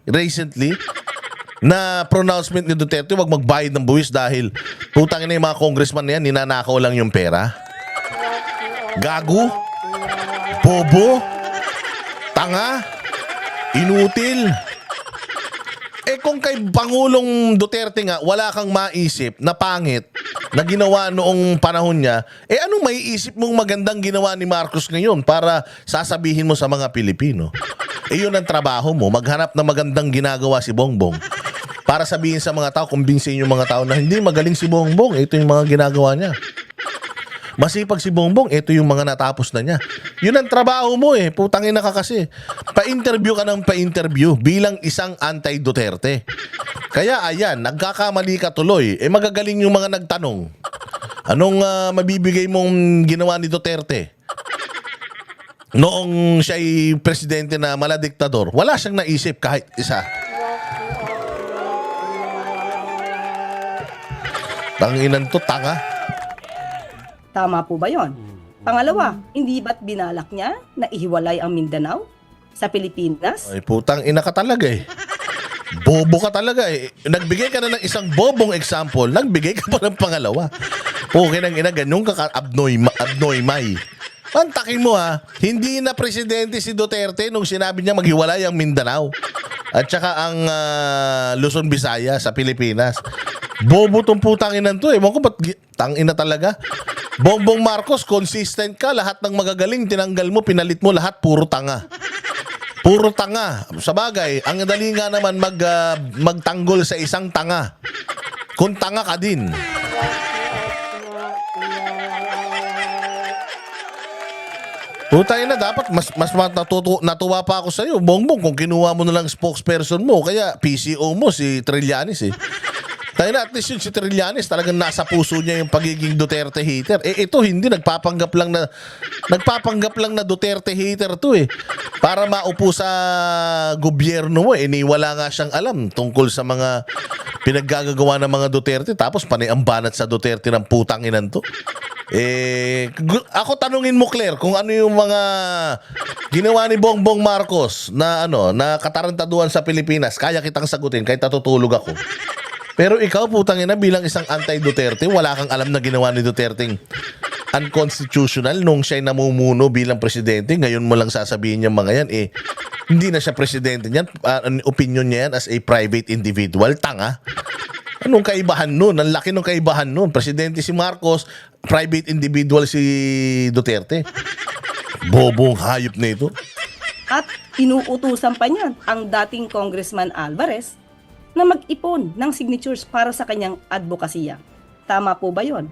Speaker 1: recently, na pronouncement ni Duterte, wag magbayad ng buwis dahil putang ina yung mga congressman na yan, ninanakaw lang yung pera. Gago, bobo, tanga, inutil. Kung kay Pangulong Duterte nga, wala kang maisip na pangit na ginawa noong panahon niya, anong maiisip mong magandang ginawa ni Marcos ngayon para sasabihin mo sa mga Pilipino? Yun ang trabaho mo, maghanap na magandang ginagawa si Bongbong. Para sabihin sa mga tao, kumbinsin yung mga tao na hindi magaling si Bongbong, ito yung mga ginagawa niya. Masipag si Bongbong, ito yung mga natapos na niya. Yun ang trabaho mo putangin na ka kasi. Pa-interview ka ng pa-interview bilang isang anti-Duterte. Kaya ayan, nagkakamali ka tuloy. Magagaling yung mga nagtanong. Anong mabibigay mong ginawa ni Duterte? Noong siya'y presidente na maladiktador, wala siyang naisip kahit isa. Tanginan to, tanga.
Speaker 2: Tama po ba yon? Pangalawa, hindi ba't binalak niya na ihiwalay ang Mindanao sa Pilipinas?
Speaker 1: Ay, putang ina ka talaga Bobo ka talaga Nagbigay ka na ng isang bobong example, nagbigay ka pa ng pangalawa. Okay nang ina, ganun ka abnoy may. Pantakin mo hindi na presidente si Duterte nung sinabi niya maghiwalay ang Mindanao at saka ang Luzon, Visayas sa Pilipinas. Bobo tong putang inan to Ewan ko ba't tangina talaga. Bongbong Marcos, consistent ka. Lahat ng magagaling, tinanggal mo, pinalit mo, lahat puro tanga. Puro tanga. Sa bagay, ang dali nga naman magtanggol sa isang tanga. Kung tanga ka din. Putay na, dapat mas natuwa pa ako sa iyo, Bongbong, kung kinuha mo na lang spokesperson mo, kaya PCO mo si Trillanes Tayo na, at least yung si Trillanes talagang nasa puso niya yung pagiging Duterte hater. Ito hindi, nagpapanggap lang na Duterte hater to eh. Para maupo sa gobyerno mo wala nga siyang alam tungkol sa mga pinaggagawa ng mga Duterte, tapos panay ang banat sa Duterte ng putang inan to. Ako tanungin mo, Claire, kung ano yung mga ginawa ni Bongbong Marcos na na katarantaduhan sa Pilipinas, kaya kitang sagutin kahit natutulog ako. Pero ikaw, putang ina, bilang isang anti-Duterte, wala kang alam na ginawa ni Duterte unconstitutional nung siya'y namumuno bilang presidente. Ngayon mo lang sasabihin yung mga yan, hindi na siya presidente niyan. Opinion niya yan as a private individual. Tanga. Anong kaibahan nun? Ang laki ng kaibahan nun. Presidente si Marcos, private individual si Duterte. Bobong hayop na ito.
Speaker 2: At inuutusan pa niya ang dating Congressman Alvarez na mag-ipon ng signatures para sa kanyang advokasya. Tama po ba yon?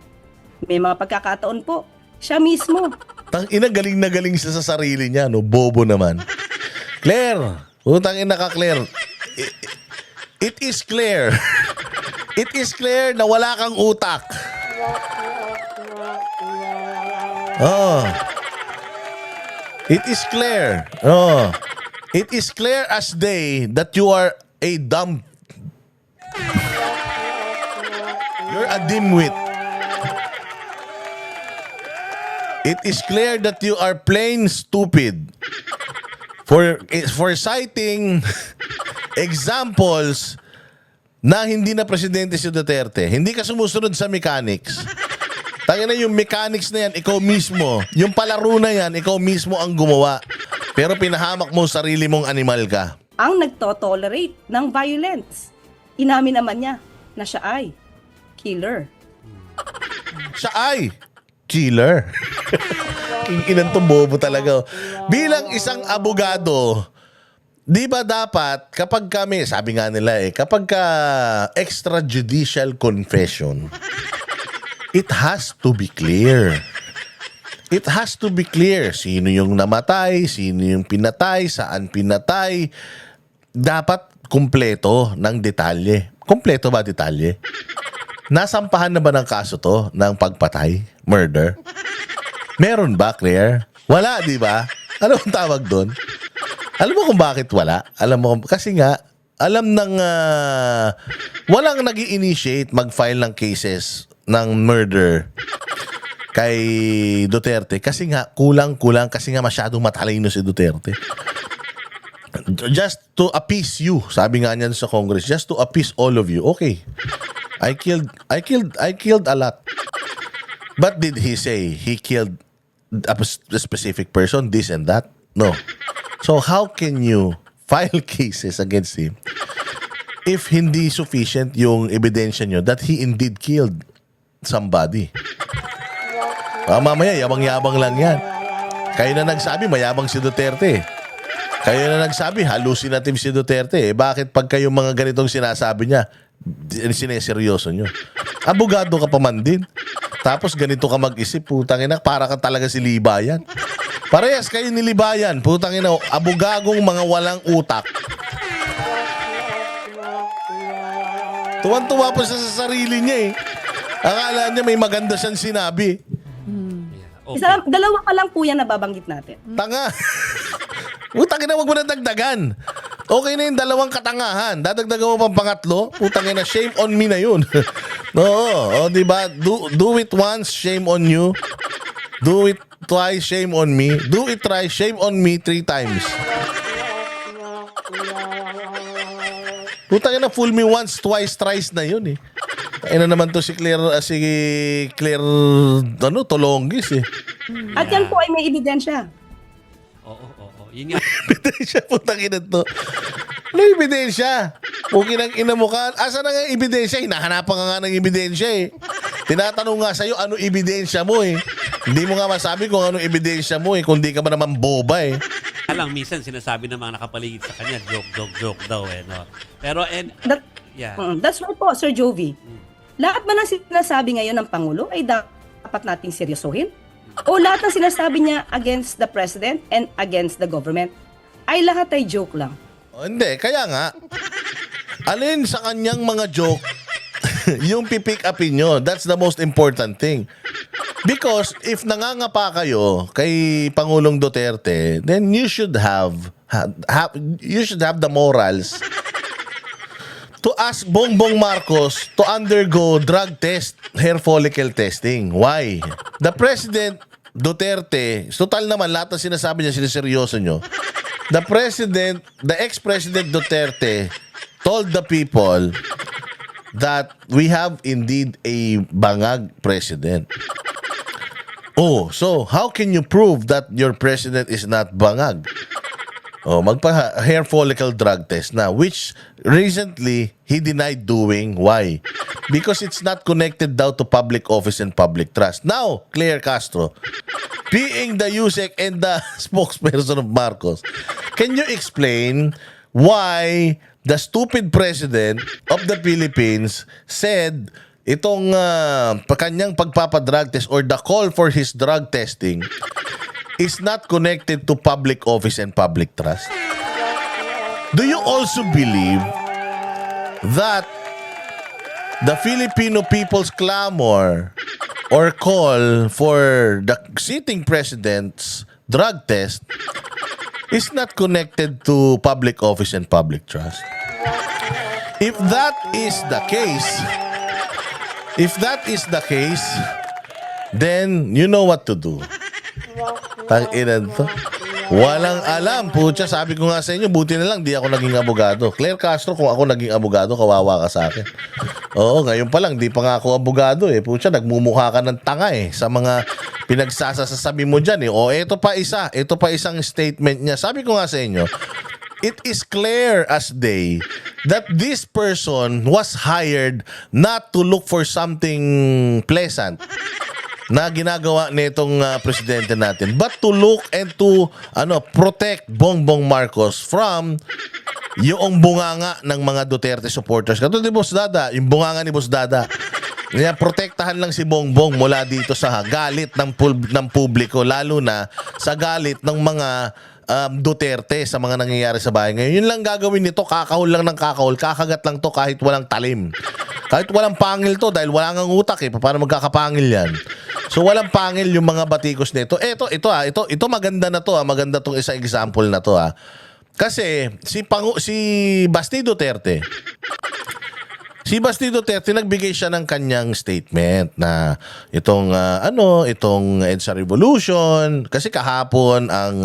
Speaker 2: May mga pagkakataon po, siya mismo.
Speaker 1: Tang ina, galing na galing siya sa sarili niya, no? Bobo naman. Claire, utang ina ka, Claire. It is clear. It is clear na wala kang utak. Oh. It is clear. Oh. It is clear as day that you are a dumb. You're a dimwit. It is clear that you are plain stupid for citing examples na hindi na presidente si Duterte. Hindi ka sumusunod sa mechanics. Tangina na yung mechanics na yan, ikaw mismo. Yung palaro na yan, ikaw mismo ang gumawa. Pero pinahamak mo sarili mong animal ka.
Speaker 2: Ang nagtotolerate ng violence. Inamin naman niya na siya ay killer.
Speaker 1: Siya ay killer. Kinginan to, bobo talaga. Bilang isang abogado, di ba dapat kapag kami, sabi nga nila kapag ka extrajudicial confession, it has to be clear. It has to be clear. Sino yung namatay, sino yung pinatay, saan pinatay. Dapat kumpleto ng detalye. Kumpleto ba detalye? Nasampahan na ba ng kaso to ng pagpatay? Murder? Meron ba, Claire? Wala, di ba? Ano ang tawag doon? Alam mo kung bakit wala? Alam mo, kasi nga, alam ng walang nag-i-initiate mag-file ng cases ng murder kay Duterte kasi nga kulang kasi nga masyadong matalino si Duterte. Just to appease you, sabi nga niyan sa Congress, just to appease all of you. Okay. I killed a lot. But did he say he killed a specific person, this and that? No. So how can you file cases against him if hindi sufficient yung ebidensya nyo that he indeed killed somebody? Mamaya, yabang-yabang lang yan. Kayo na nagsabi, mayabang si Duterte. Kayo na nagsabi, hallucinative si Duterte. Bakit pag kayo mga ganitong sinasabi niya, sineseryoso nyo? Abogado ka pa man din. Tapos ganito ka mag-isip, putang ina, para ka talaga si Libayan. Parehas kayo ni Libayan, putang ina, abogagong mga walang utak. Tuwan-tuwa po siya sa sarili niya Akala niya may maganda siyang sinabi.
Speaker 2: Dalawa pa lang po yan nababanggit natin.
Speaker 1: Tanga. Putang ina, wag mo na dagdagan. Okay na yung dalawang katangahan. Dadagdagan mo pang pangatlo? Putang ina, shame on me na yun. Oo, diba? Do it once, shame on you. Do it twice, shame on me. Do it thrice, shame on me 3 times. Putang ina, fool me once, twice, thrice na yun Ayun na naman to si Claire, Tolongis
Speaker 2: At yan po ay may ebidensya.
Speaker 4: Oo. Yun nga.
Speaker 1: Ebidensya, putang ina to. Ano ebidensya? Pukin ang ina mo ka. Asa na nga yung ebidensya? Hinahanapan ka nga ng ebidensya Tinatanong nga sa'yo, ano ebidensya mo Hindi mo nga masabi kung ano ebidensya mo kung di ka ba naman boba
Speaker 4: Alang minsan sinasabi ng mga nakapaligid sa kanya, joke daw no. Pero yeah.
Speaker 2: That's right po, Sir Jovi. Lahat ba ng sinasabi ngayon ng Pangulo ay dapat nating seryosohin? O lahat ng sinasabi niya against the President and against the government ay lahat ay joke lang?
Speaker 1: Hindi, kaya nga, alin sa kanyang mga joke yung pipick upin nyo. That's the most important thing. Because if nangangapa kayo kay Pangulong Duterte, then you should have the morals to ask Bongbong Marcos to undergo drug test, hair follicle testing. Why? The President Duterte, total naman lahat ng sinasabi niya, siniseryoso nyo. The ex-President Duterte told the people that we have indeed a bangag president. Oh, so how can you prove that your president is not bangag? Oh, magpa-hair follicle drug test na, which recently he denied doing. Why? Because it's not connected daw to public office and public trust. Now, Claire Castro, being the USEC and the spokesperson of Marcos, can you explain why the stupid president of the Philippines said itong kanyang pagpapadrug test or the call for his drug testing is not connected to public office and public trust? Do you also believe that the Filipino people's clamor or call for the sitting president's drug test is not connected to public office and public trust? If that is the case, then you know what to do. Tang-inan to. Walang alam. Pucha, sabi ko nga sa inyo, buti na lang di ako naging abogado. Claire Castro, kung ako naging abogado, kawawa ka sa akin. Oo, ngayon pa lang, di pa nga ako abogado eh. Pucha, nagmumukha ka ng tanga eh sa mga pinagsasasabi mo dyan eh. O, ito pa isang statement niya. Sabi ko nga sa inyo, it is clear as day that this person was hired not to look for something pleasant na ginagawa nitong presidente natin, but to look and to protect Bongbong Marcos from yung bunganga ng mga Duterte supporters. Katulad ni Boss Dada, yung bunganga ni Boss Dada. Kaya protektahan lang si Bongbong mula dito sa galit ng publiko, lalo na sa galit ng mga Duterte sa mga nangyayari sa bahay ngayon. Yun lang gagawin nito, kakahol lang ng kakahol, kakagat lang to kahit walang talim. Kahit walang pangil to dahil wala ngang utak eh, paano magkakapangil yan? So walang pangil yung mga batikos nito. Ito maganda na to, maganda tong isang example na to . Kasi si Basti Duterte nagbigay siya ng kanyang statement na itong EDSA Revolution, kasi kahapon ang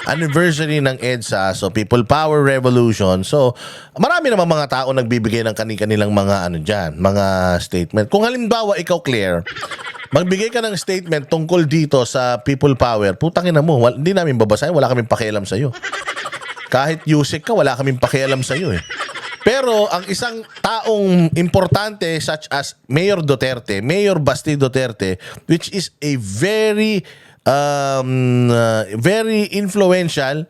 Speaker 1: anniversary ng EDSA, so People Power Revolution. So marami naman mga tao nagbibigay ng kanilang mga mga statement. Kung halimbawa ikaw, Claire, magbigay ka ng statement tungkol dito sa People Power, putangin na mo, hindi namin babasahin, wala kaming pakialam sa'yo. Kahit USEC ka, wala kaming pakialam sa'yo eh. Pero ang isang taong importante such as Mayor Basti Duterte, which is a very influential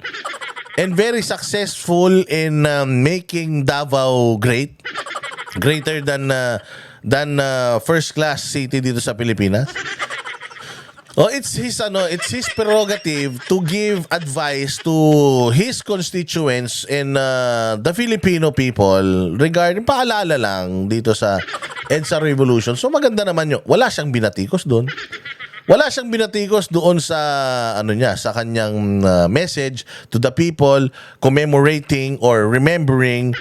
Speaker 1: and very successful in making Davao greater than first class city dito sa Pilipinas. It's his prerogative to give advice to his constituents and the Filipino people regarding, paalala lang dito sa EDSA Revolution. So maganda naman yun. Wala siyang binatikos doon. Wala siyang binatikos doon sa sa kanyang message to the people commemorating or remembering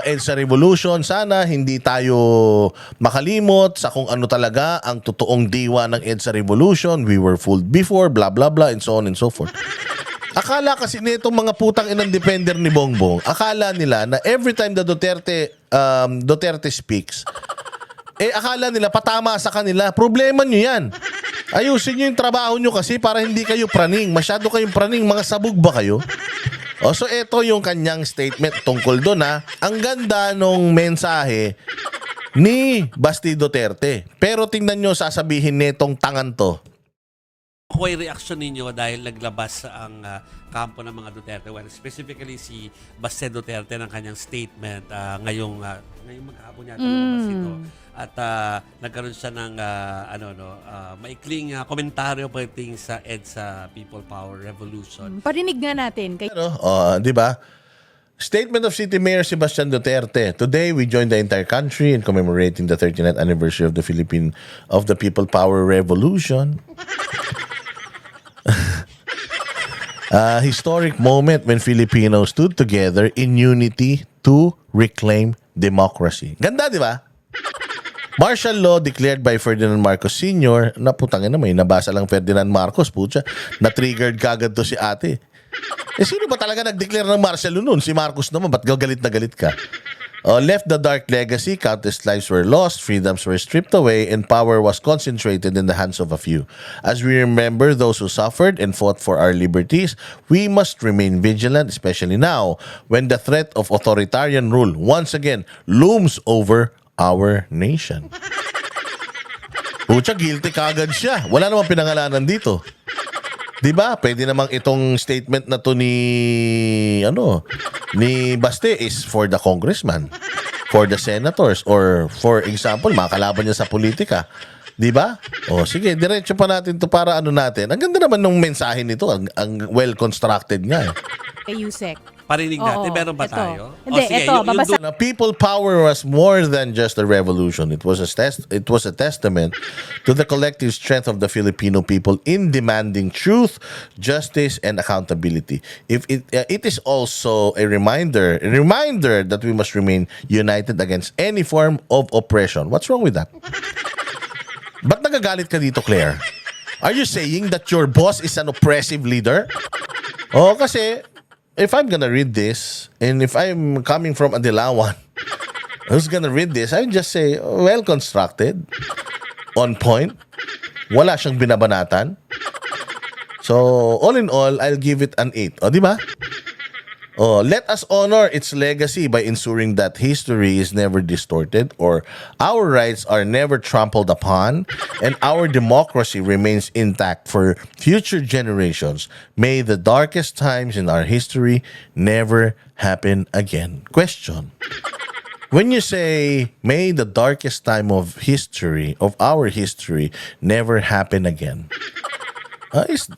Speaker 1: EDSA Revolution. Sana hindi tayo makalimot sa kung ano talaga ang totoong diwa ng EDSA Revolution. We were fooled before, blah blah blah, and so on and so forth. Akala kasi nitong mga putang inang defender ni Bongbong, akala nila na every time the Duterte speaks, akala nila patama sa kanila. Problema nyo yan. Ayusin nyo yung trabaho nyo kasi para hindi kayo praning. Masyado kayong praning. Mga sabog ba kayo? So ito yung kanyang statement tungkol doon . Ang ganda nung mensahe ni Basti Duterte. Pero tingnan nyo, sasabihin nitong tangan to.
Speaker 4: Ako ay reaksyon ninyo dahil naglabas ang kampo ng mga Duterte. Well, specifically si Basti Duterte ng kanyang statement ngayong maghapon yata lumabas ito. At nagkaroon siya ng maikling komentaryo pagdating sa EDSA People Power Revolution.
Speaker 3: Parinig nga natin.
Speaker 1: Pero, di ba? Statement of City Mayor Sebastian Duterte. Today, we join the entire country in commemorating the 39th anniversary of the People Power Revolution. A historic moment when Filipinos stood together in unity to reclaim democracy. Ganda, di ba? Martial law declared by Ferdinand Marcos Sr. Naputangin na may nabasa lang Ferdinand Marcos, putya. Na-triggered kagad to si ate. Sino ba talaga nag-declare ng martial law nun? Si Marcos naman, ba't galit na galit ka? Left the dark legacy, countless lives were lost, freedoms were stripped away, and power was concentrated in the hands of a few. As we remember those who suffered and fought for our liberties, we must remain vigilant, especially now, when the threat of authoritarian rule once again looms over our nation. Pucha, guilty kagad siya. Wala namang pinangalanan dito. Diba? Pwede namang itong statement na to ni Baste is for the congressman, for the senators, or for example, mga kalaban niya sa politika. Diba? O sige, diretso pa natin to para natin. Ang ganda naman ng mensahe nito. Ang well-constructed nga.
Speaker 3: Kay Yusek.
Speaker 4: Parinig natin,
Speaker 3: Oo,
Speaker 4: meron ba
Speaker 3: ito.
Speaker 4: tayo?
Speaker 3: Hindi, ito, babasa-
Speaker 1: Na people power was more than just a revolution. It was a testament to the collective strength of the Filipino people in demanding truth, justice, and accountability. It is also a reminder that we must remain united against any form of oppression. What's wrong with that? Ba't nagagalit ka dito, Claire? Are you saying that your boss is an oppressive leader? Oo, kasi if I'm gonna read this, and if I'm coming from Adilawan, who's gonna read this, I would just say, well-constructed, on point, wala siyang binabanatan. So, all in all, I'll give it an 8. O, di ba? Let us honor its legacy by ensuring that history is never distorted or our rights are never trampled upon and our democracy remains intact for future generations. May the darkest times in our history never happen again. Question. When you say, may the darkest time of our history never happen again,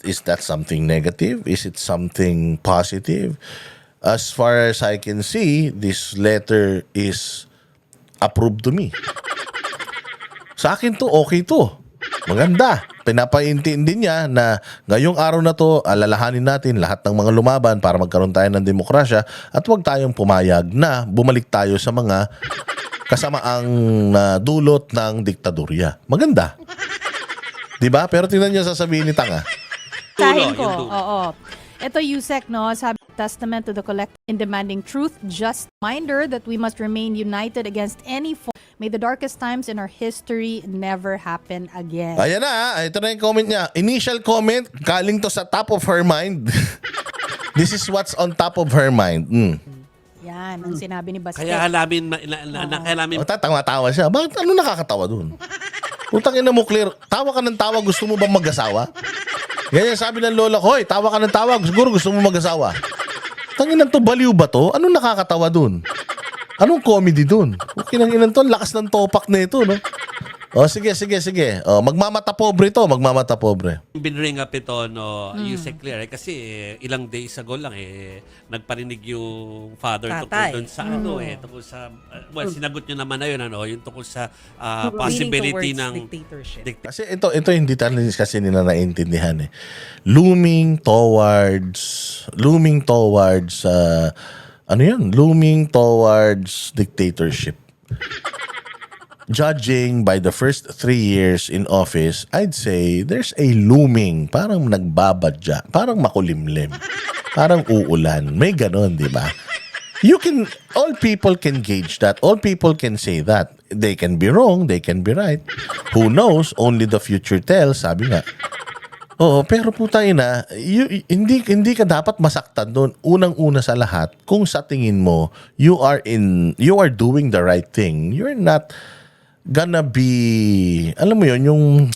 Speaker 1: is that something negative? Is it something positive? As far as I can see, this letter is approved to me. Sa akin to, okay to. Maganda. Pinapaintindi niya na ngayong araw na to, alalahanin natin lahat ng mga lumaban para magkaroon tayo ng demokrasya at huwag tayong pumayag na bumalik tayo sa mga kasamaang dulot ng diktadurya. Maganda. Diba? Pero tingnan niyo sasabihin ni Tanga.
Speaker 3: Sahin ko.
Speaker 4: Yung dulo.
Speaker 3: Oo. Ito, Yusek, no? Sabi, testament to the collective in demanding truth, just reminder that we must remain united against any form. May the darkest times in our history never happen again.
Speaker 1: Ayan na, ito na yung comment niya. Initial comment, galing to sa top of her mind. This is what's on top of her mind.
Speaker 3: Yan, ang sinabi ni Baste.
Speaker 4: Kaya alamin,
Speaker 1: Tawa siya. Bakit ano nakakatawa dun? Putang ina mo, Claire. Tawa ka ng tawa, gusto mo bang mag-asawa? Ganyan sabi ng lola ko, hoy, tawa ka ng tawa, siguro gusto mo mag-asawa. Tanginan to, baliw ba to? Anong nakakatawa dun? Anong comedy dun? Okay nang inan to, lakas ng topak na ito, no? Sige. Magmamata pobre to, magmamata pobre.
Speaker 4: binring up ito, Yusek Claire, kasi ilang days ago lang, nagparinig yung father tungkol
Speaker 2: Tatay.
Speaker 4: dun sa tungkol sa, sinagot nyo naman na yun, yung tungkol sa
Speaker 2: Leaning
Speaker 4: possibility
Speaker 2: towards
Speaker 4: ng
Speaker 2: dictatorship.
Speaker 1: Kasi ito hindi talaga kasi nila naintindihan eh. Looming towards dictatorship. Judging by the first 3 years in office, I'd say there's a looming, parang nagbabadya, parang makulimlim, parang uulan. May ganon, di ba? All people can gauge that. All people can say that. They can be wrong, they can be right. Who knows? Only the future tells, sabi nga. Oo, pero puta ina, hindi ka dapat masaktan doon. Unang-una sa lahat, kung sa tingin mo, you are doing the right thing. You're not gonna be, alam mo yun, yung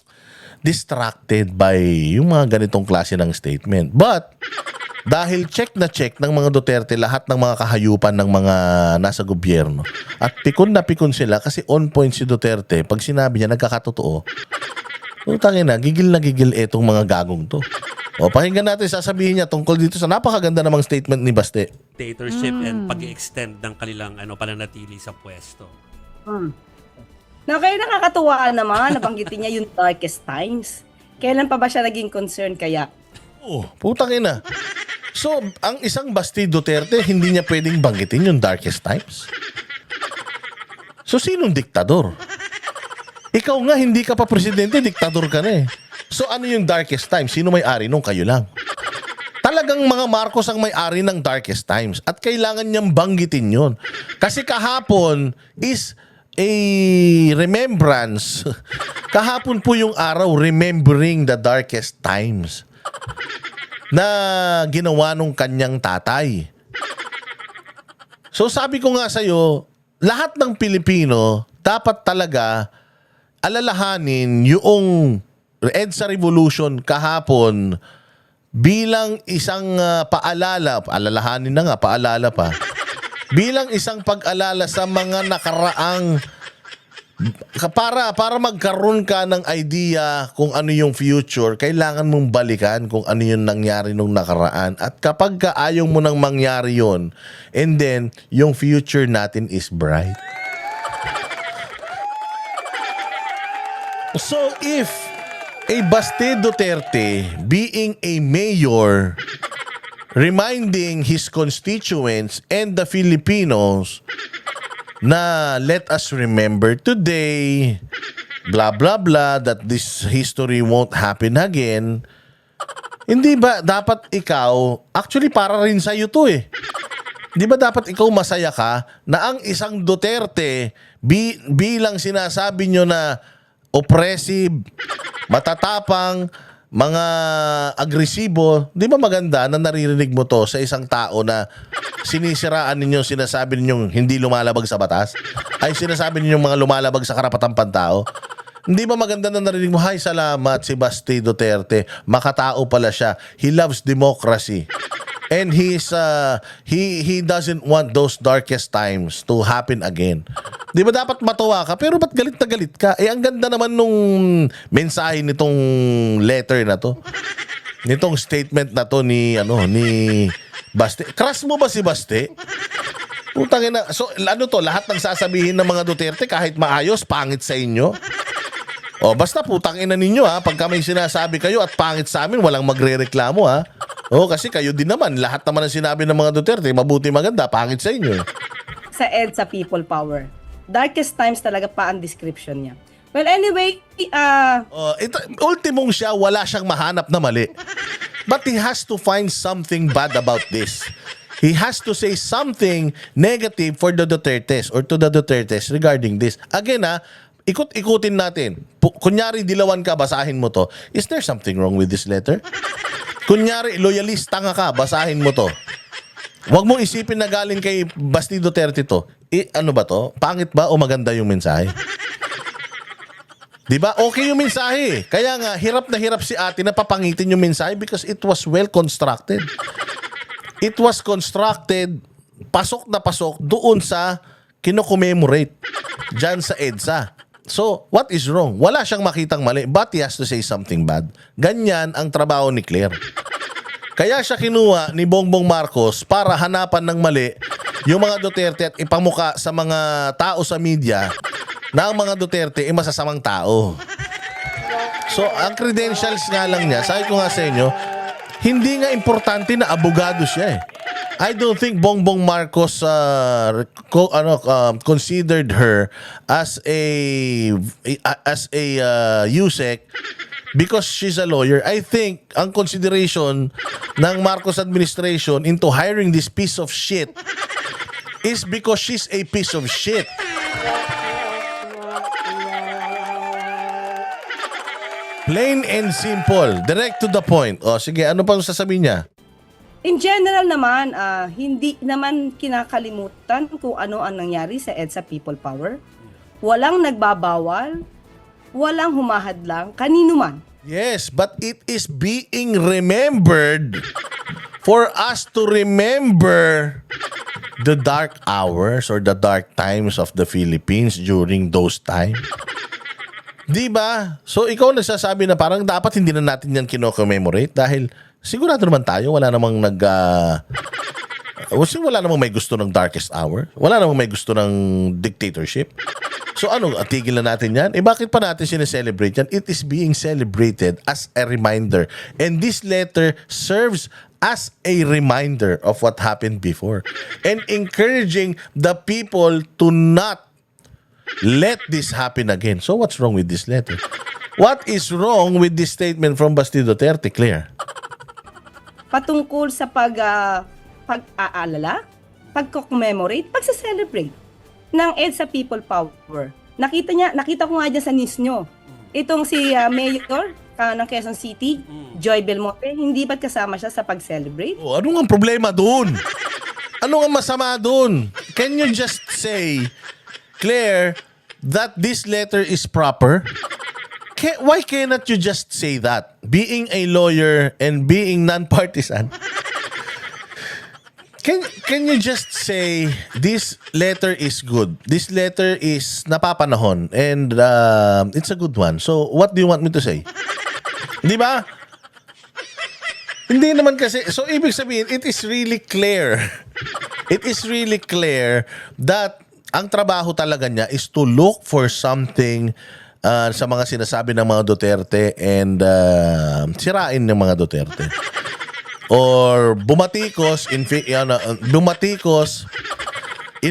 Speaker 1: distracted by yung mga ganitong klase ng statement. But, dahil check na check ng mga Duterte lahat ng mga kahayupan ng mga nasa gobyerno, at pikon na pikon sila kasi on point si Duterte, pag sinabi niya nagkakatotoo, utangin na gigil etong mga gagong to. O, pakinggan natin sasabihin niya tungkol dito sa napakaganda namang statement ni Baste.
Speaker 4: Dictatorship and pag-extend ng kanilang pananatili sa pwesto.
Speaker 2: Na kaya nakakatuwa naman, nabanggitin niya yung darkest times. Kailan pa ba siya naging concern kaya?
Speaker 1: Oh, putang ina. So, ang isang Basti Duterte, hindi niya pwedeng banggitin yung darkest times? So, sinong diktador? Ikaw nga, hindi ka pa presidente, diktador ka na eh. So, ano yung darkest times? Sino may-ari nung? Kayo lang. Talagang mga Marcos ang may-ari ng darkest times. At kailangan niyang banggitin yun. Kasi kahapon is a remembrance. Kahapon po yung araw, remembering the darkest times na ginawa nung kanyang tatay. So sabi ko nga sa'yo, lahat ng Pilipino dapat talaga alalahanin yung EDSA Revolution kahapon bilang isang alalahanin na nga, paalala pa, bilang isang pag-alala sa mga nakaraang para magkaroon ka ng idea kung ano yung future, kailangan mong balikan kung ano yung nangyari nung nakaraan. At kapag ayaw mo nang mangyari yun, and then, yung future natin is bright. So, if a Baste Duterte being a mayor, reminding his constituents and the Filipinos na let us remember today, blah, blah, blah, that this history won't happen again. Hindi ba dapat ikaw, actually para rin sa'yo to eh. Di ba dapat ikaw masaya ka na ang isang Duterte bilang sinasabi nyo na oppressive, matatapang, mga agresibo, di ba maganda na naririnig mo to sa isang tao na sinisiraan ninyo, sinasabi ninyong hindi lumalabag sa batas? Ay sinasabi ninyong mga lumalabag sa karapatang pantao? Hindi ba maganda na narinig mo, hay salamat si Baste Duterte, makatao pala siya, he loves democracy. And he doesn't want those darkest times to happen again. Di ba dapat matuwa ka? Pero ba't galit na galit ka? Eh, ang ganda naman nung mensahe nitong letter na to. Nitong statement na to ni Baste. Crush mo ba si Baste? Putang ina. So, ano to? Lahat ng sasabihin ng mga Duterte, kahit maayos, pangit sa inyo? O, basta putang ina ninyo ha. Pagka may sinasabi kayo at pangit sa amin, walang magre-reklamo ha. O, kasi kayo din naman. Lahat naman ang sinabi ng mga Duterte, mabuti maganda, pangit sa inyo.
Speaker 2: Sa EDSA People Power. Darkest times talaga pa ang description niya. Well, anyway,
Speaker 1: Ultimong siya, wala siyang mahanap na mali. But he has to find something bad about this. He has to say something negative for the Dutertes or to the Dutertes regarding this. Again ikut-ikutin natin. Kunyari dilawan ka, basahin mo to. Is there something wrong with this letter? Kunyari loyalista nga ka, basahin mo to. Huwag mong isipin na galing kay Baste Duterte to. Ano ba to? Pangit ba o maganda yung mensahe? Diba? Okay yung mensahe. Kaya nga, hirap na hirap si ate na papangitin yung mensahe because it was well constructed. It was constructed, pasok na pasok doon sa kino-commemorate dyan sa EDSA. So, what is wrong? Wala siyang makitang mali, but he has to say something bad. Ganyan ang trabaho ni Claire. Kaya siya kinuha ni Bongbong Marcos para hanapan ng mali yung mga Duterte at ipamuka sa mga tao sa media na ang mga Duterte ay masasamang tao. So, ang credentials nga lang niya, sabi ko nga sa inyo, hindi nga importante na abogado siya eh. I don't think Bongbong Marcos considered her as a USEC because she's a lawyer. I think ang consideration ng Marcos administration into hiring this piece of shit is because she's a piece of shit. Plain and simple. Direct to the point. O, sige, ano pa sasabihin niya?
Speaker 2: in general naman, hindi naman kinakalimutan kung ano ang nangyari sa EDSA People Power. Walang nagbabawal, walang humahadlang, kanino man.
Speaker 1: Yes, but it is being remembered for us to remember the dark hours or the dark times of the Philippines during those times. Di ba? So ikaw nagsasabi na parang dapat hindi na natin yan kino-commemorate dahil Sigurado naman tayo, wala namang wala namang may gusto ng darkest hour. Wala namang may gusto ng dictatorship. So ano, tigil na natin yan? Bakit pa natin sineselebrate yan? It is being celebrated as a reminder. And this letter serves as a reminder of what happened before. And encouraging the people to not let this happen again. So what's wrong with this letter? What is wrong with this statement from Basti Duterte, Claire?
Speaker 2: Patungkol sa pag-aalala, pag-commemorate, pag-celebrate ng EDSA People Power. Nakita ko nga dyan sa news nyo. Itong si Mayor ng Quezon City, Joy Belmonte, hindi ba't kasama siya sa pag-celebrate?
Speaker 1: Oh, ano ang problema doon? Ano ang masama doon? Can you just say, Claire, that this letter is proper? Why cannot you just say that? Being a lawyer and being non-partisan, can you just say this letter is good? This letter is napapanahon and it's a good one. So what do you want me to say? Di ba? Hindi naman kasi. So ibig sabihin, it is really clear. It is really clear that ang trabaho talaga niya is to look for something sa mga sinasabi ng mga Duterte and sirain ng mga Duterte. Or bumatikos in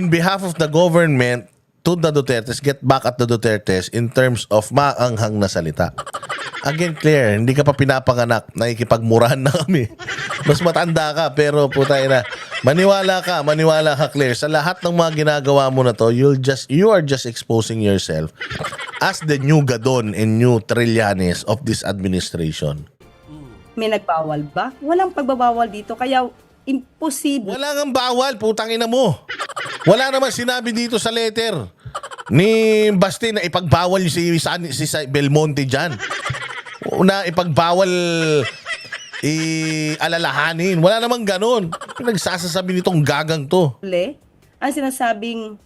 Speaker 1: behalf of the government to the Dutertes, get back at the Dutertes in terms of maanghang na salita. Again, Claire, hindi ka pa pinapanganak, nakikipagmurahan na kami. Mas matanda ka, pero putay na. Maniwala ka, Claire. Sa lahat ng mga ginagawa mo na to, you are just exposing yourself as the new Gadon and new Trillanes of this administration.
Speaker 2: May nagbawal ba? Walang pagbabawal dito, kaya imposible.
Speaker 1: Wala ngang bawal, putang ina mo. Wala naman sinabi dito sa letter ni Basti na ipagbawal si Belmonte dyan. Na ipagbawal alalahanin. Wala namang ganon. Nagsasasabi nitong gagang to.
Speaker 2: Ang sinasabing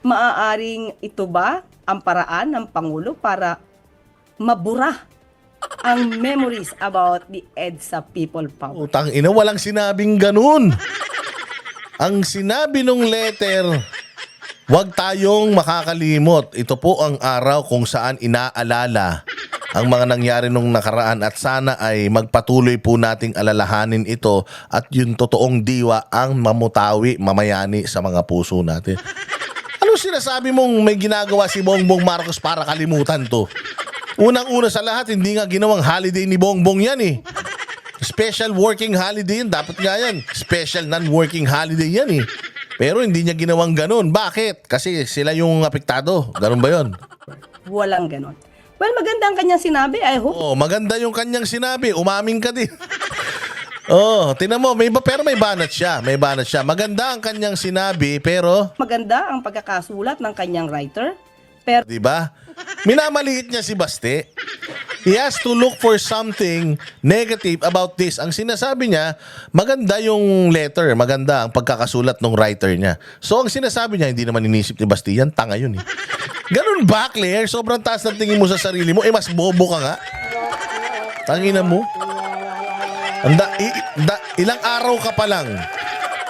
Speaker 2: maaaring ito ba ang paraan ng Pangulo para mabura ang memories about the EDSA People Power.
Speaker 1: Putang ina, walang sinabing ganun. Ang sinabi nung letter, huwag tayong makakalimot. Ito po ang araw kung saan inaalala ang mga nangyari nung nakaraan at sana ay magpatuloy po nating alalahanin ito at yung totoong diwa ang mamutawi, mamayani sa mga puso natin. Ano sinasabi mong may ginagawa si Bongbong Marcos para kalimutan to? Unang-una sa lahat, hindi nga ginawang holiday ni Bongbong yan eh. Special working holiday yan. Dapat nga yan. Special non-working holiday yan eh. Pero hindi niya ginawang ganun. Bakit? Kasi sila yung apektado. Ganun ba yun?
Speaker 2: Walang ganon. Well, maganda ang kanyang sinabi. I hope.
Speaker 1: Oh, maganda yung kanyang sinabi. Umaming ka din. Tinan mo, pero may banat siya. May banat siya. Maganda ang kanyang sinabi, pero
Speaker 2: Maganda ang pagkakasulat ng kanyang writer. Pero
Speaker 1: di ba? Minamaliit niya si Basti. He has to look for something negative about this. Ang sinasabi niya, maganda yung letter, maganda ang pagkakasulat ng writer niya. So ang sinasabi niya, hindi naman inisip ni Basti, yan tanga yun eh. Ganun ba, Claire? Sobrang taas ng tingin mo sa sarili mo. Mas bobo ka nga. Tangina mo. Ilang araw ka pa lang.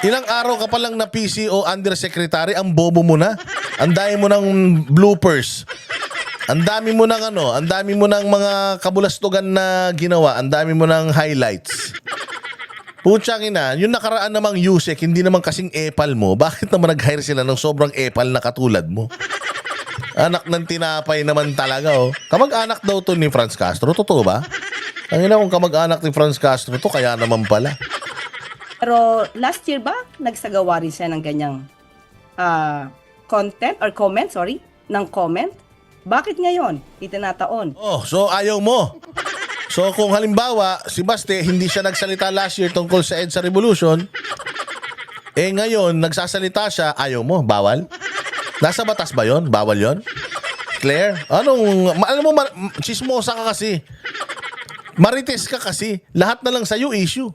Speaker 1: Ilang araw ka pa lang na PCO undersecretary, ang bobo mo na. Ang dami mo ng bloopers. Ang dami mo ng mga kabulastugan na ginawa. Ang dami mo ng highlights. Putsang ina, yung nakaraan namang Yusek, hindi naman kasing epal mo. Bakit naman nag-hire sila ng sobrang epal na katulad mo? Anak ng tinapay naman talaga, oh. Kamag-anak daw to ni Franz Castro. Totoo ba? Ang ina, kung kamag-anak ni Franz Castro to, kaya naman pala.
Speaker 2: Pero last year ba, nagsagawa rin siya ng ganyang comment? Bakit ngayon? Itinataon.
Speaker 1: So ayaw mo. So kung halimbawa, si Baste, hindi siya nagsalita last year tungkol sa EDSA Revolution, ngayon, nagsasalita siya, ayaw mo, bawal? Nasa batas ba yon? Bawal yon? Claire? Alam mo, chismosa ka kasi. Marites ka kasi. Lahat na lang sa'yo, issue.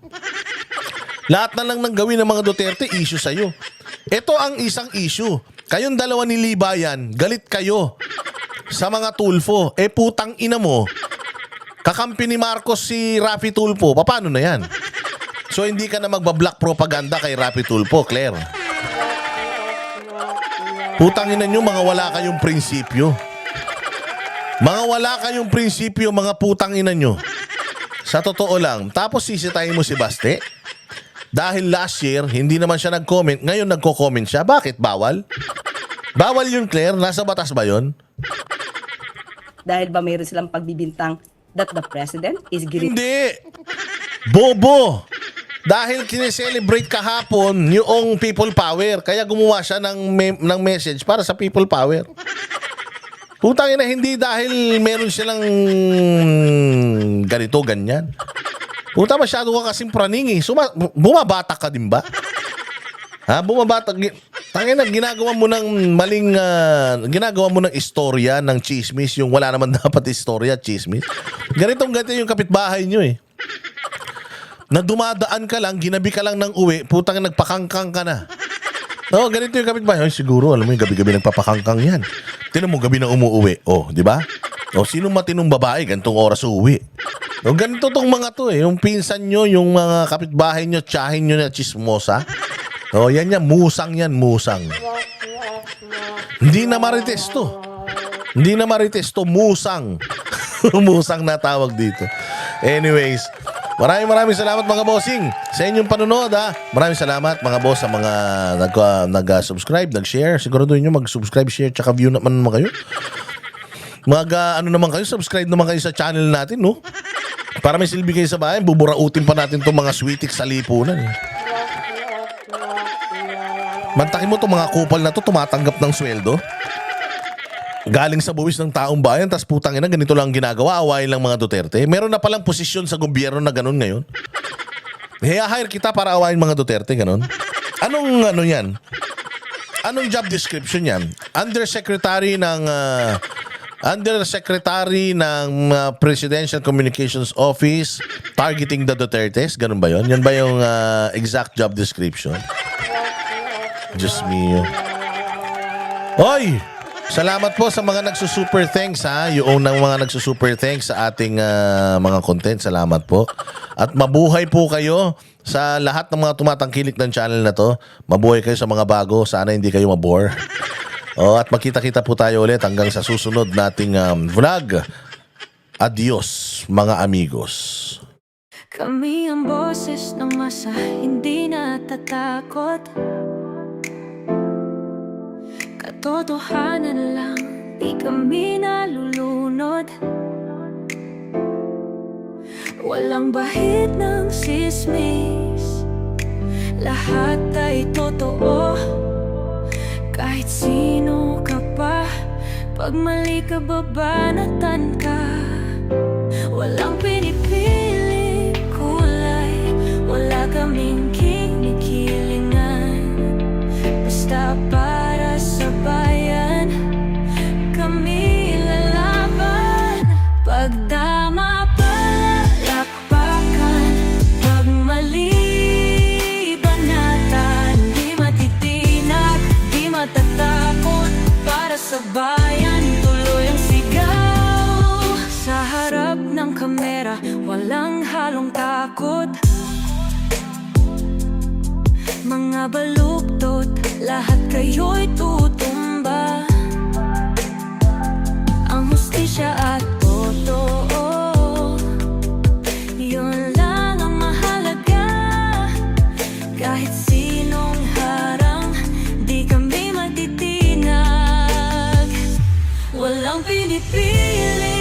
Speaker 1: Lahat na lang ng gawin ng mga Duterte, issue sa'yo. Ito ang isang issue. Kayong dalawa ni Libayan, galit kayo sa mga tulfo. Putang ina mo. Kakampi ni Marcos si Raffy Tulfo. Paano na yan? So hindi ka na magbablock propaganda kay Raffy Tulfo, Claire. Putangin nyo, mga wala kayong prinsipyo. Mga wala kayong prinsipyo, mga putangin nyo. Sa totoo lang. Tapos sisitahin mo si Baste. Dahil last year, hindi naman siya nag-comment. Ngayon nagko-comment siya. Bakit? Bawal? Bawal yun, Claire? Nasa batas ba yun?
Speaker 2: Dahil ba mayroon silang pagbibintang that the president is giving
Speaker 1: Hindi. Bobo. Dahil kineselebrate kahapon yung people power. Kaya gumawa siya ng message para sa people power. Putangin na, hindi dahil meron silang ganito, ganyan. Puta, masyado ka kasing praning eh. Bumabatak ka din ba? Ha? Bumabatak. Tangin na, ginagawa mo ng maling, ginagawa mo ng istorya, ng chismis, yung wala naman dapat istorya, chismis. Ganito yung kapitbahay nyo eh. Na dumadaan ka lang, ginabi ka lang ng uwi, putang nagpakangkang ka na. No, ganito yung kapitbahay. Ay, siguro, alam mo yung gabi-gabi nagpapakangkang yan. Tinan mo, gabi na umuuwi. Oh, di ba? O, sino matinong babae, ganitong oras uuwi. O, ganito tong mga to eh. Yung pinsan nyo, yung mga kapitbahay nyo, tsahin nyo na chismosa. O, yan yan, musang yan, musang. Hindi na marites to. Hindi na marites to, musang. Musang na tawag dito. Anyways, maraming salamat mga bossing sa inyong panonood ha. Maraming salamat mga boss sa mga nag-subscribe, nag-share. Siguraduhin nyo mag-subscribe, share, tsaka view naman kayo. Ano naman kayo, subscribe naman kayo sa channel natin, no? Para may silbi kayo sa bahay, buburautin pa natin itong mga sweetics sa lipunan. Eh. Mantakin mo itong mga kupal na to tumatanggap ng sweldo. Galing sa buwis ng taong bayan, tas putang ina, ganito lang ginagawa, awayin lang mga Duterte. Meron na palang posisyon sa gobyerno na ganun ngayon. Hire kita para awayin mga Duterte, ganun. Anong ano yan? Anong job description yan? Undersecretary ng Presidential Communications Office targeting the Dutertes, ganun ba yun? Yan ba yung exact job description? Diyos mio. Hoy! Salamat po sa mga nagsusuper thanks ha. Yung ng mga nagsusuper thanks sa ating mga content. Salamat po. At mabuhay po kayo sa lahat ng mga tumatangkilik ng channel na to. Mabuhay kayo sa mga bago. Sana hindi kayo mabore. At magkita-kita po tayo ulit hanggang sa susunod nating vlog. Adios mga amigos.
Speaker 5: Kami ang boses ng masa, hindi natatakot. Katotohanan lang, di kami nalulunod. Walang bahid ng sismis, lahat ay totoo. Kahit sino ka pa, pag mali ka babanatan ka. Walang pinipili kulay, wala kaming kinikilingan. Basta para sa bayan, kami lalaban. Pagdama palakpakan, pag mali banatan. Di matitinag, di matatakot, para sa bayan tuloy ang sigaw. Sa harap ng kamera, walang halong takot. Mga baluktot, lahat kayo'y tutumba. Ang hustisya at totoo, yun lang ang mahalaga. Kahit sinong harang, di kami matitinag. Walang pinipili